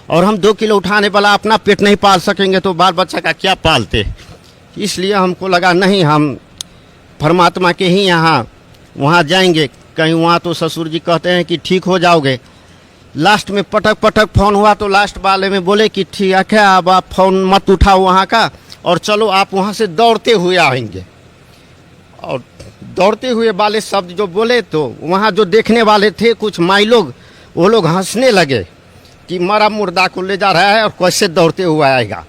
और हम 2 किलो उठाने वाला अपना पेट नहीं पाल सकेंगे तो बाल बच्चा का क्या पालते। इसलिए हमको लगा नहीं, हम परमात्मा के ही यहाँ वहाँ जाएंगे कहीं। वहाँ तो ससुर जी कहते हैं कि ठीक हो जाओगे। लास्ट में पटक पटक फ़ोन हुआ तो लास्ट वाले में बोले कि ठीक है, अब आप फ़ोन मत उठाओ वहाँ का, और चलो आप वहाँ से दौड़ते हुए आएंगे। और दौड़ते हुए वाले शब्द जो बोले तो वहाँ जो देखने वाले थे कुछ माई लोग, वो लोग हंसने लगे कि मरा मुर्दा को ले जा रहा है और कैसे दौड़ते हुए आएगा।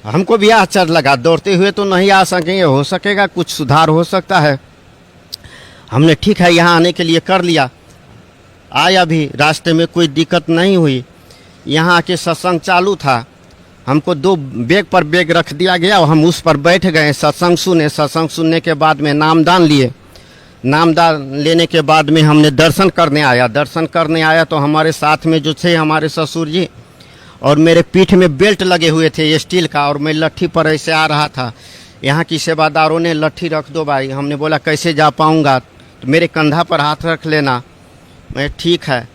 हमको भी आश्चर्य लगा, दौड़ते हुए तो नहीं आ सकेंगे, हो सकेगा कुछ सुधार हो सकता है। हमने ठीक है यहाँ आने के लिए कर लिया, आया भी, रास्ते में कोई दिक्कत नहीं हुई। यहाँ आके सत्संग चालू था, हमको 2 बैग पर बैग रख दिया गया और हम उस पर बैठ गए, सत्संग सुने। सत्संग सुनने के बाद में नामदान लिए। नामदान लेने के बाद में हमने दर्शन करने आया। दर्शन करने आया तो हमारे साथ में जो थे हमारे ससुर जी, और मेरे पीठ में बेल्ट लगे हुए थे स्टील का, और मैं लट्ठी पर ऐसे आ रहा था। यहाँ की सेवादारों ने लट्ठी रख दो भाई। हमने बोला कैसे जा पाऊँगा, तो मेरे कंधा पर हाथ रख लेना। मैं ठीक है,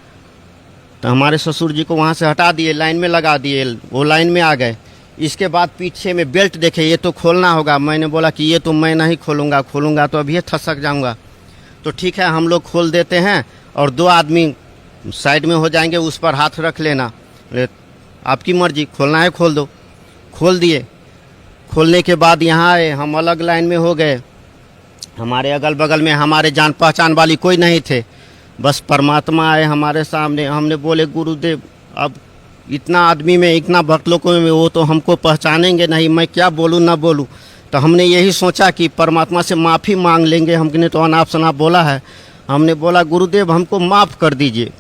तो हमारे ससुर जी को वहाँ से हटा दिए, लाइन में लगा दिए, वो लाइन में आ गए। इसके बाद पीछे में बेल्ट देखे, ये तो खोलना होगा। मैंने बोला कि ये तो मैं नहीं खोलूँगा, खोलूँगा तो अभी ठसक जाऊँगा। तो ठीक है हम लोग खोल देते हैं और 2 आदमी साइड में हो जाएंगे, उस पर हाथ रख लेना। आपकी मर्जी, खोलना है खोल दो। खोल दिए। खोलने के बाद यहाँ आए, हम अलग लाइन में हो गए। हमारे अगल बगल में हमारे जान पहचान वाली कोई नहीं थे, बस परमात्मा आए हमारे सामने। हमने बोले गुरुदेव, अब इतना आदमी में, इतना भक्त लोगों में, वो तो हमको पहचानेंगे नहीं, मैं क्या बोलूँ ना बोलूँ। तो हमने यही सोचा कि परमात्मा से माफ़ी मांग लेंगे। हमने तो अनाप शनाप बोला है। हमने बोला गुरुदेव हमको माफ़ कर दीजिए।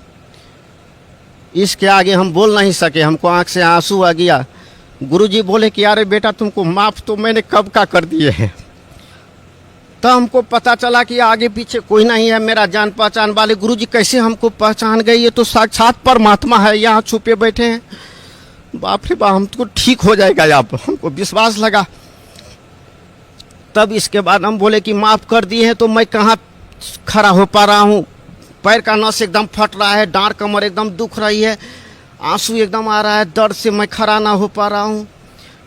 इसके आगे हम बोल नहीं सके, हमको आँख से आंसू आ गया। गुरुजी बोले कि अरे बेटा तुमको माफ़ तो मैंने कब का कर दिए हैं। तो हमको पता चला कि आगे पीछे कोई नहीं है मेरा जान पहचान वाले। गुरुजी कैसे हमको पहचान गए, ये तो साक्षात परमात्मा है, यहाँ छुपे बैठे हैं। बाप रे बाप, हमको ठीक हो जाएगा, आप हमको विश्वास लगा। तब इसके बाद हम बोले कि माफ़ कर दिए हैं, तो मैं कहाँ खड़ा हो पा रहा हूँ, पैर का नस एकदम फट रहा है, डांड कमर एकदम दुख रही है, आंसू एकदम आ रहा है, दर्द से मैं खड़ा ना हो पा रहा हूँ।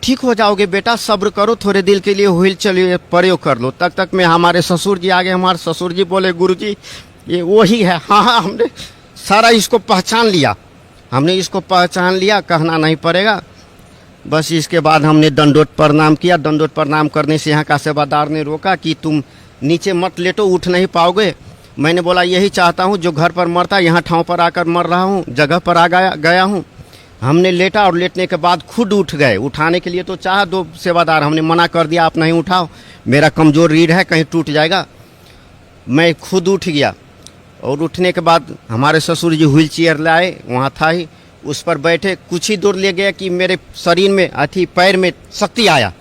ठीक हो जाओगे बेटा, सब्र करो, थोड़े दिल के लिए व्हील चलिए प्रयोग कर लो। तक में हमारे ससुर जी आ गए। हमारे ससुर जी बोले गुरुजी ये वही है। हाँ, हमने सारा इसको पहचान लिया, हमने इसको पहचान लिया, कहना नहीं पड़ेगा। बस इसके बाद हमने दंडोत प्रणाम किया। दंडोत प्रणाम करने से यहाँ का सेवादार ने रोका कि तुम नीचे मत लेटो, उठ नहीं पाओगे। मैंने बोला यही चाहता हूँ, जो घर पर मरता यहाँ ठाव पर आकर मर रहा हूँ, जगह पर आ गया हूँ। हमने लेटा और लेटने के बाद खुद उठ गए। उठाने के लिए तो चाहा 2 सेवादार, हमने मना कर दिया आप नहीं उठाओ, मेरा कमज़ोर रीढ़ है, कहीं टूट जाएगा। मैं खुद उठ गया और उठने के बाद हमारे ससुर जी व्हील चेयर लाए, वहाँ था ही, उस पर बैठे। कुछ ही दूर ले गया कि मेरे शरीर में पैर में शक्ति आया।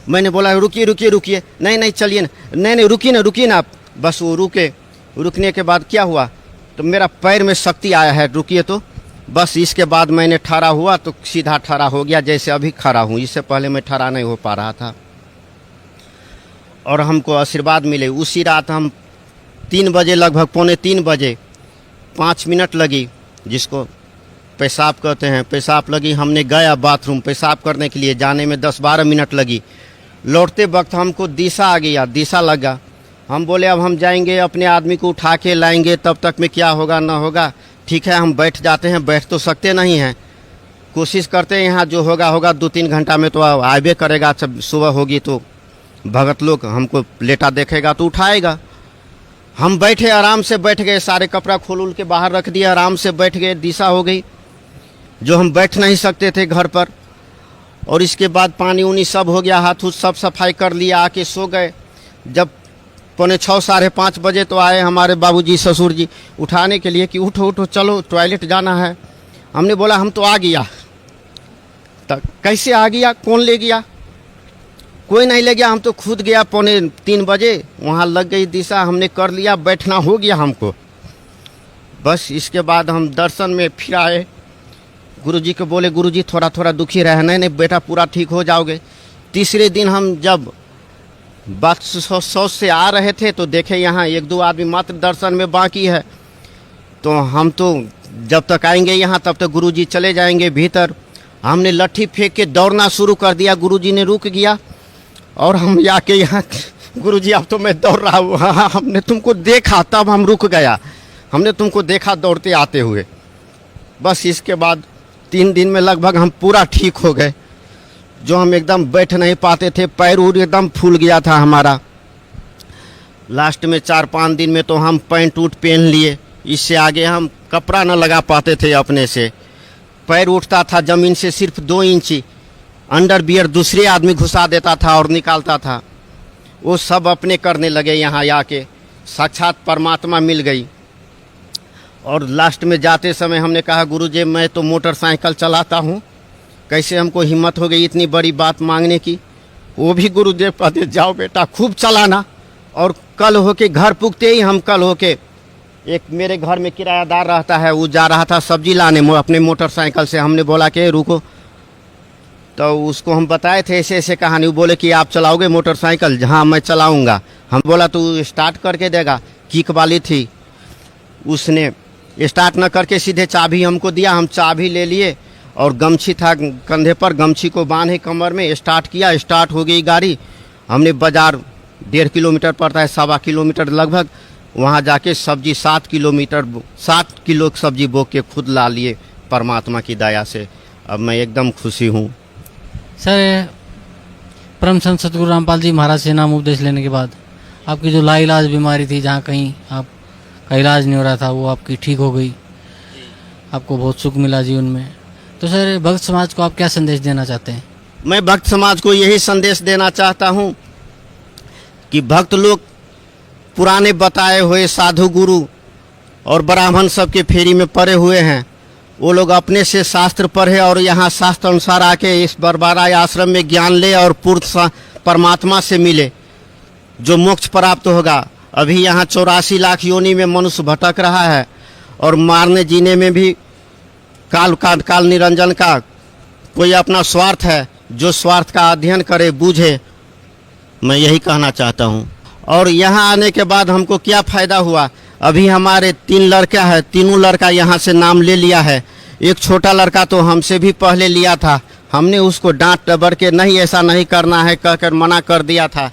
मैंने बोला रुकिए रुकिए रुकिए, नहीं चलिए ना, नहीं रुकिए ना आप। बस वो रुके। रुकने के बाद क्या हुआ, तो मेरा पैर में शक्ति आया है, रुकिए तो। बस इसके बाद मैंने ठहरा हुआ तो सीधा ठहरा हो गया, जैसे अभी खड़ा हूँ। इससे पहले मैं ठहरा नहीं हो पा रहा था। और हमको आशीर्वाद मिले। उसी रात हम 3 बजे, लगभग 2:45 बजे, 5 मिनट लगी, जिसको पेशाब कहते हैं, पेशाब लगी। हमने गया बाथरूम पेशाब करने के लिए, जाने में 10-12 मिनट लगी। लौटते वक्त हमको दिशा आ गया, दिशा लगा। हम बोले अब हम जाएंगे, अपने आदमी को उठा के लाएंगे, तब तक में क्या होगा ना होगा। ठीक है हम बैठ जाते हैं, बैठ तो सकते नहीं हैं, कोशिश करते हैं, यहाँ जो होगा 2-3 घंटा में तो आवे करेगा। जब सुबह होगी तो भगत लोग हमको लेटा देखेगा तो उठाएगा। हम बैठे, आराम से बैठ गए, सारे कपड़ा खोल के बाहर रख दिया, आराम से बैठ गए। दिशा हो गई, जो हम बैठ नहीं सकते थे घर पर। और इसके बाद पानी उनी सब हो गया, हाथ सब सफाई कर लिया, आके सो गए। जब 5:45 साढ़े 5 बजे तो आए हमारे बाबूजी ससुर जी उठाने के लिए कि उठो उठो चलो टॉयलेट जाना है। हमने बोला हम तो आ गया। तो कैसे आ गया, कौन ले गया? कोई नहीं ले गया, हम तो खुद गया। 2:45 बजे वहाँ लग गई दिशा, हमने कर लिया, बैठना हो गया हमको। बस इसके बाद हम दर्शन में फिर आए, गुरुजी को बोले गुरुजी थोड़ा थोड़ा दुखी रहना, नहीं बेटा पूरा ठीक हो जाओगे। तीसरे दिन हम जब बस सौ से आ रहे थे तो देखे यहाँ 1-2 आदमी मात्र दर्शन में बाकी है। तो हम तो जब तक आएंगे यहाँ तब तक गुरुजी चले जाएंगे भीतर। हमने लट्ठी फेंक के दौड़ना शुरू कर दिया, गुरुजी ने रुक गया और हम जाके यहाँ गुरुजी अब तो मैं दौड़ रहा हूँ। हाँ, हमने तुमको देखा तब हम रुक गया, हमने तुमको देखा दौड़ते आते हुए। बस इसके बाद 3 दिन में लगभग हम पूरा ठीक हो गए। जो हम एकदम बैठ नहीं पाते थे, पैर उर एकदम फूल गया था हमारा। लास्ट में 4-5 दिन में तो हम पैंट उट पहन लिए, इससे आगे हम कपड़ा न लगा पाते थे अपने से। पैर उठता था ज़मीन से सिर्फ 2 इंची, अंडरवियर दूसरे आदमी घुसा देता था और निकालता था। वो सब अपने करने लगे यहाँ आके, साक्षात परमात्मा मिल गई। और लास्ट में जाते समय हमने कहा गुरुजी मैं तो मोटरसाइकिल चलाता हूँ, कैसे हमको हिम्मत हो गई इतनी बड़ी बात मांगने की। वो भी गुरुदेव कहते जाओ बेटा खूब चलाना। और कल होके घर पुगते ही हम कल होके, एक मेरे घर में किरायादार रहता है, वो जा रहा था सब्जी लाने अपने मोटरसाइकिल से। हमने बोला कि रुको, तो उसको हम बताए थे ऐसे ऐसे कहानी। वो बोले कि आप चलाओगे मोटरसाइकिल? हाँ मैं चलाऊँगा। हम बोला तू स्टार्ट करके देगा? किक वाली थी, उसने स्टार्ट न करके सीधे चाबी हमको दिया। हम चाबी ले लिए और गमछी था कंधे पर, गमछी को बांधे कमर में, स्टार्ट किया, स्टार्ट हो गई गाड़ी। हमने बाज़ार 1.5 किलोमीटर पड़ता है, 1.25 किलोमीटर लगभग, वहाँ जाके सब्जी 7 किलो सब्जी बो के खुद ला लिए परमात्मा की दया से। अब मैं एकदम खुशी हूँ। सर, परम संत सतगुरु रामपाल जी महाराज से नाम उपदेश लेने के बाद आपकी जो लाइलाज बीमारी थी, जहाँ कहीं आपका इलाज नहीं हो रहा था, वो आपकी ठीक हो गई, आपको बहुत सुख मिला जीवन में। तो सर, भक्त समाज को आप क्या संदेश देना चाहते हैं? मैं भक्त समाज को यही संदेश देना चाहता हूँ कि भक्त लोग पुराने बताए हुए साधु गुरु और ब्राह्मण सबके फेरी में पड़े हुए हैं। वो लोग अपने से शास्त्र पढ़े और यहाँ शास्त्र अनुसार आके इस बरबाराय आश्रम में ज्ञान ले और पूर्ण परमात्मा से मिले, जो मोक्ष प्राप्त होगा। अभी यहाँ 84 लाख योनि में मनुष्य भटक रहा है और मारने जीने में भी काल निरंजन का कोई अपना स्वार्थ है। जो स्वार्थ का अध्ययन करे बूझे, मैं यही कहना चाहता हूँ। और यहाँ आने के बाद हमको क्या फ़ायदा हुआ? अभी हमारे 3 लड़का है, तीनों लड़का यहाँ से नाम ले लिया है। एक छोटा लड़का तो हमसे भी पहले लिया था, हमने उसको डांट डबर के नहीं ऐसा नहीं करना है कहकर मना कर दिया था।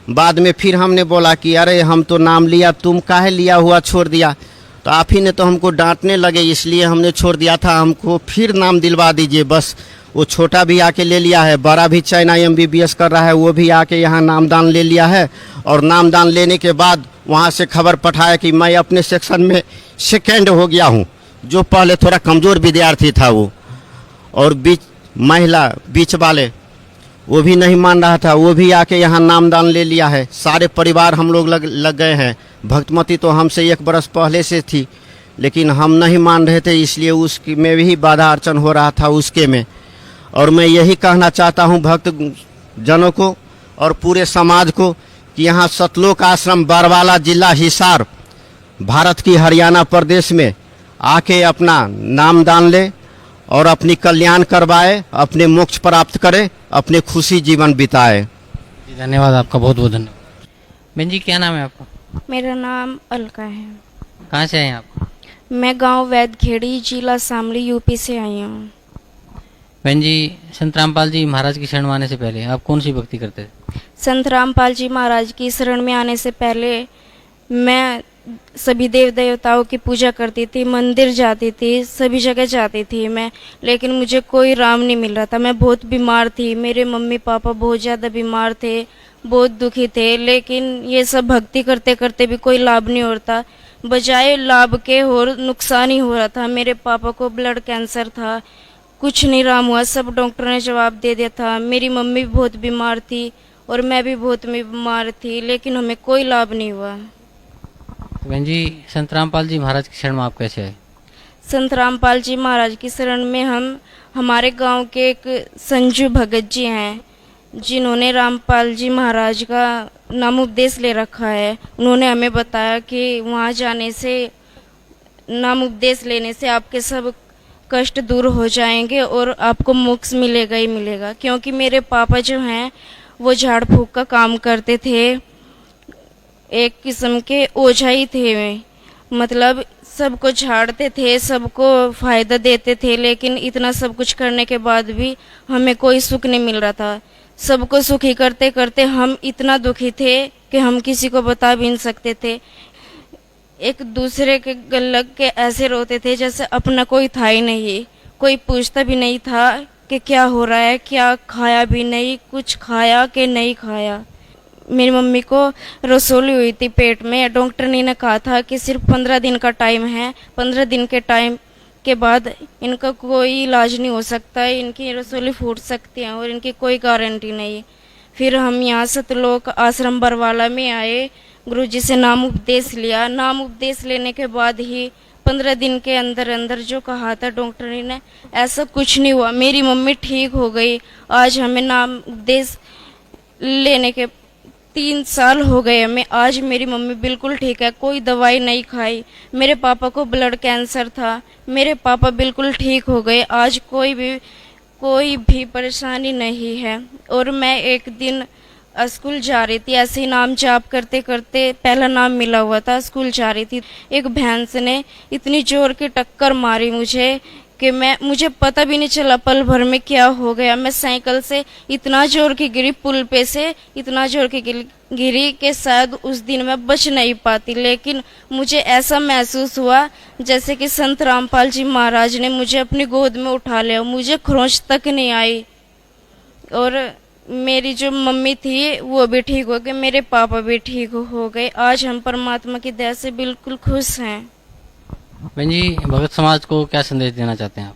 बाद में फिर हमने बोला कि अरे हम तो नाम लिया, तुम काहे लिया हुआ छोड़ दिया? तो आप ही ने तो हमको डांटने लगे, इसलिए हमने छोड़ दिया था। हमको फिर नाम दिलवा दीजिए बस। वो छोटा भी आके ले लिया है, बड़ा भी चाइना MBBS कर रहा है, वो भी आके यहाँ नामदान ले लिया है। और नामदान लेने के बाद वहाँ से खबर पठाया कि मैं अपने सेक्शन में सेकेंड हो गया हूँ, जो पहले थोड़ा कमज़ोर विद्यार्थी था वो। और महिला बीच वाले वो भी नहीं मान रहा था, वो भी आके यहाँ नामदान ले लिया है। सारे परिवार हम लोग लग गए हैं। भक्तमती तो हमसे 1 बरस पहले से थी, लेकिन हम नहीं मान रहे थे, इसलिए उसकी में भी बाधा अर्चन हो रहा था उसके में। और मैं यही कहना चाहता हूँ भक्त जनों को और पूरे समाज को कि यहाँ सतलोक आश्रम बरवाला जिला हिसार भारत की हरियाणा प्रदेश में आके अपना नामदान ले और अपनी कल्याण करवाए, अपने मोक्ष प्राप्त करे, अपने खुशी जीवन बिताए। धन्यवाद आपका, बहुत बहुत धन्यवाद। बहन जी, क्या नाम है आपका? मेरा नाम अलका है। कहाँ से आए हैं आप? मैं गांव वैदखेड़ी, जिला शामली, UP से आई हूँ। बहन जी, संत रामपाल जी महाराज की शरण में आने से पहले आप कौन सी भक्ति करते थे? संत रामपाल जी महाराज की शरण में आने से पहले मैं सभी देव देवताओं की पूजा करती थी, मंदिर जाती थी, सभी जगह जाती थी मैं, लेकिन मुझे कोई राम नहीं मिल रहा था। मैं बहुत बीमार थी, मेरे मम्मी पापा बहुत ज़्यादा बीमार थे, बहुत दुखी थे, लेकिन ये सब भक्ति करते करते भी कोई लाभ नहीं होता, बजाय लाभ के और नुकसान ही हो रहा था। मेरे पापा को ब्लड कैंसर था, कुछ नहीं राम हुआ, सब डॉक्टर ने जवाब दे दिया था। मेरी मम्मी भी बहुत बीमार थी और मैं भी बहुत बीमार थी, लेकिन हमें कोई लाभ नहीं हुआ। बहन जी, संत रामपाल जी महाराज की शरण में आप कैसे आए? संत रामपाल जी महाराज की शरण में हमारे गांव के एक संजू भगत जी हैं, जिन्होंने रामपाल जी महाराज का नाम उपदेश ले रखा है। उन्होंने हमें बताया कि वहाँ जाने से नाम उपदेश लेने से आपके सब कष्ट दूर हो जाएंगे और आपको मोक्ष मिलेगा ही मिलेगा। क्योंकि मेरे पापा जो हैं वो झाड़ फूक का काम करते थे, एक किस्म के ओझा ही थे वे। मतलब सबको झाड़ते थे, सबको फायदा देते थे, लेकिन इतना सब कुछ करने के बाद भी हमें कोई सुख नहीं मिल रहा था। सबको सुखी करते करते हम इतना दुखी थे कि हम किसी को बता भी नहीं सकते थे। एक दूसरे के लग के ऐसे रोते थे जैसे अपना कोई था ही नहीं। कोई पूछता भी नहीं था कि क्या हो रहा है, क्या खाया भी नहीं, कुछ खाया कि नहीं खाया। मेरी मम्मी को रसोली हुई थी पेट में। डॉक्टर ने कहा था कि सिर्फ 15 दिन का टाइम है, 15 दिन के टाइम के बाद इनका कोई इलाज नहीं हो सकता है, इनकी रसोली फूट सकती है और इनकी कोई गारंटी नहीं। फिर हम यहाँ सतलोक आश्रम बरवाला में आए, गुरुजी से नाम उपदेश लिया। नाम उपदेश लेने के बाद ही 15 दिन के अंदर अंदर जो कहा था डॉक्टर ने, ऐसा कुछ नहीं हुआ। मेरी मम्मी ठीक हो गई। आज हमें नाम उपदेश लेने के 3 साल हो गए हमें। आज मेरी मम्मी बिल्कुल ठीक है, कोई दवाई नहीं खाई। मेरे पापा को ब्लड कैंसर था, मेरे पापा बिल्कुल ठीक हो गए। आज कोई भी परेशानी नहीं है। और मैं एक दिन स्कूल जा रही थी, ऐसे ही नाम जाप करते करते, पहला नाम मिला हुआ था, स्कूल जा रही थी। एक भैंस ने इतनी जोर की टक्कर मारी मुझे कि मुझे पता भी नहीं चला पल भर में क्या हो गया। मैं साइकिल से इतना जोर की गिरी, पुल पे से इतना जोर की गिरी कि शायद उस दिन मैं बच नहीं पाती। लेकिन मुझे ऐसा महसूस हुआ जैसे कि संत रामपाल जी महाराज ने मुझे अपनी गोद में उठा लिया। मुझे खरोंच तक नहीं आई। और मेरी जो मम्मी थी वो भी ठीक हो गई, मेरे पापा भी ठीक हो गए। आज हम परमात्मा की दया से बिल्कुल खुश हैं। बहन जी, भगत समाज को क्या संदेश देना चाहते हैं आप?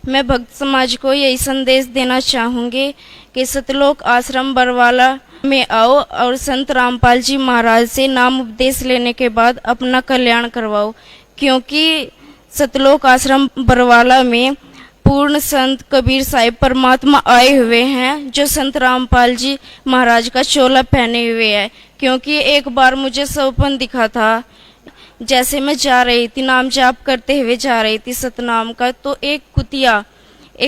मैं भक्त समाज को यही संदेश देना चाहूँगी कि सतलोक आश्रम बरवाला में आओ और संत रामपाल जी महाराज से नाम उपदेश लेने के बाद अपना कल्याण करवाओ। क्योंकि सतलोक आश्रम बरवाला में पूर्ण संत कबीर साहिब परमात्मा आए हुए हैं, जो संत रामपाल जी महाराज का चोला पहने हुए है। क्योंकि एक बार मुझे सपन दिखा था, जैसे मैं जा रही थी, नाम जाप करते हुए जा रही थी सतनाम का, तो एक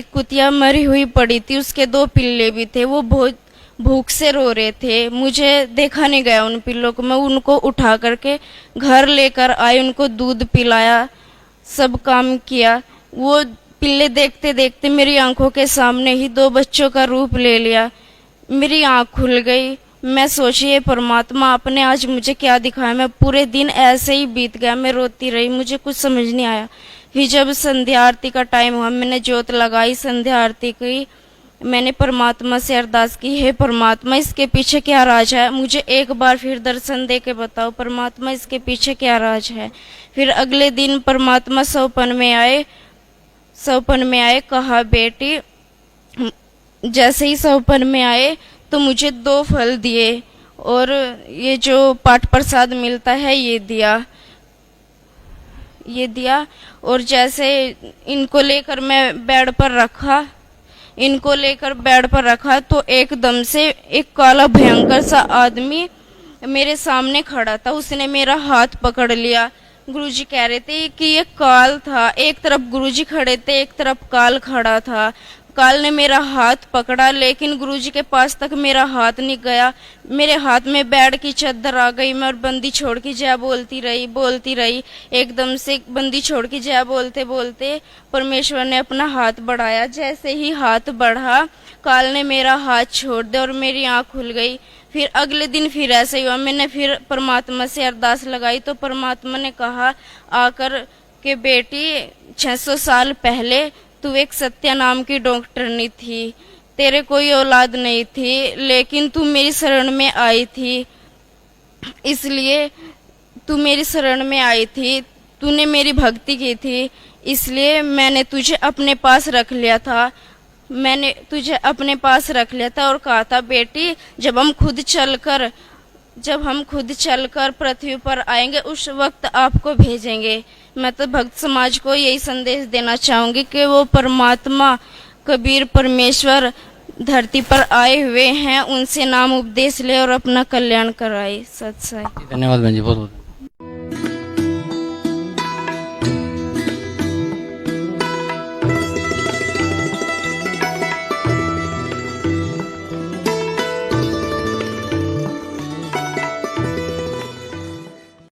कुतिया मरी हुई पड़ी थी, उसके 2 पिल्ले भी थे। वो बहुत भूख से रो रहे थे। मुझे देखा नहीं गया उन पिल्लों को। मैं उनको उठा करके घर लेकर आई, उनको दूध पिलाया, सब काम किया। वो पिल्ले देखते देखते मेरी आंखों के सामने ही 2 बच्चों का रूप ले लिया। मेरी आंख खुल गई। मैं सोचिए परमात्मा आपने आज मुझे क्या दिखाया। मैं पूरे दिन ऐसे ही बीत गया, मैं रोती रही, मुझे कुछ समझ नहीं आया। फिर जब संध्या आरती का टाइम हुआ, मैंने जोत लगाई, संध्या आरती की, मैंने परमात्मा से अरदास की, हे परमात्मा इसके पीछे क्या राज है, मुझे एक बार फिर दर्शन दे के बताओ परमात्मा इसके पीछे क्या राज है। फिर अगले दिन परमात्मा सौपन में आए, कहा बेटी, जैसे ही सौपन में आए तो मुझे 2 फल दिए और ये जो पाठ प्रसाद मिलता है ये दिया। और जैसे इनको लेकर मैं बेड पर रखा तो एकदम से एक काला भयंकर सा आदमी मेरे सामने खड़ा था। उसने मेरा हाथ पकड़ लिया। गुरुजी कह रहे थे कि ये काल था। एक तरफ गुरुजी खड़े थे, एक तरफ काल खड़ा था। काल ने मेरा हाथ पकड़ा, लेकिन गुरुजी के पास तक मेरा हाथ नहीं गया। मेरे हाथ में बेड की चादर आ गई। मैं बंदी छोड़ की जय बोलती रही। एकदम से बंदी छोड़ की जय बोलते बोलते परमेश्वर ने अपना हाथ बढ़ाया। जैसे ही हाथ बढ़ा, काल ने मेरा हाथ छोड़ दिया और मेरी आंख खुल गई। फिर अगले दिन फिर ऐसे ही हुआ। मैंने फिर परमात्मा से अरदास लगाई तो परमात्मा ने कहा आकर कि बेटी 600 साल पहले तू एक सत्या नाम की डॉक्टरनी थी, तेरे कोई औलाद नहीं थी, लेकिन तू मेरी शरण में आई थी, इसलिए तू मेरी शरण में आई थी, तूने मेरी भक्ति की थी, इसलिए मैंने तुझे अपने पास रख लिया था। और कहा था बेटी जब हम खुद चलकर पृथ्वी पर आएंगे उस वक्त आपको भेजेंगे। मैं तो भक्त समाज को यही संदेश देना चाहूंगी कि वो परमात्मा कबीर परमेश्वर धरती पर आए हुए हैं, उनसे नाम उपदेश ले और अपना कल्याण कराए। सत साई। धन्यवाद बहन जी, बहुत बहुत।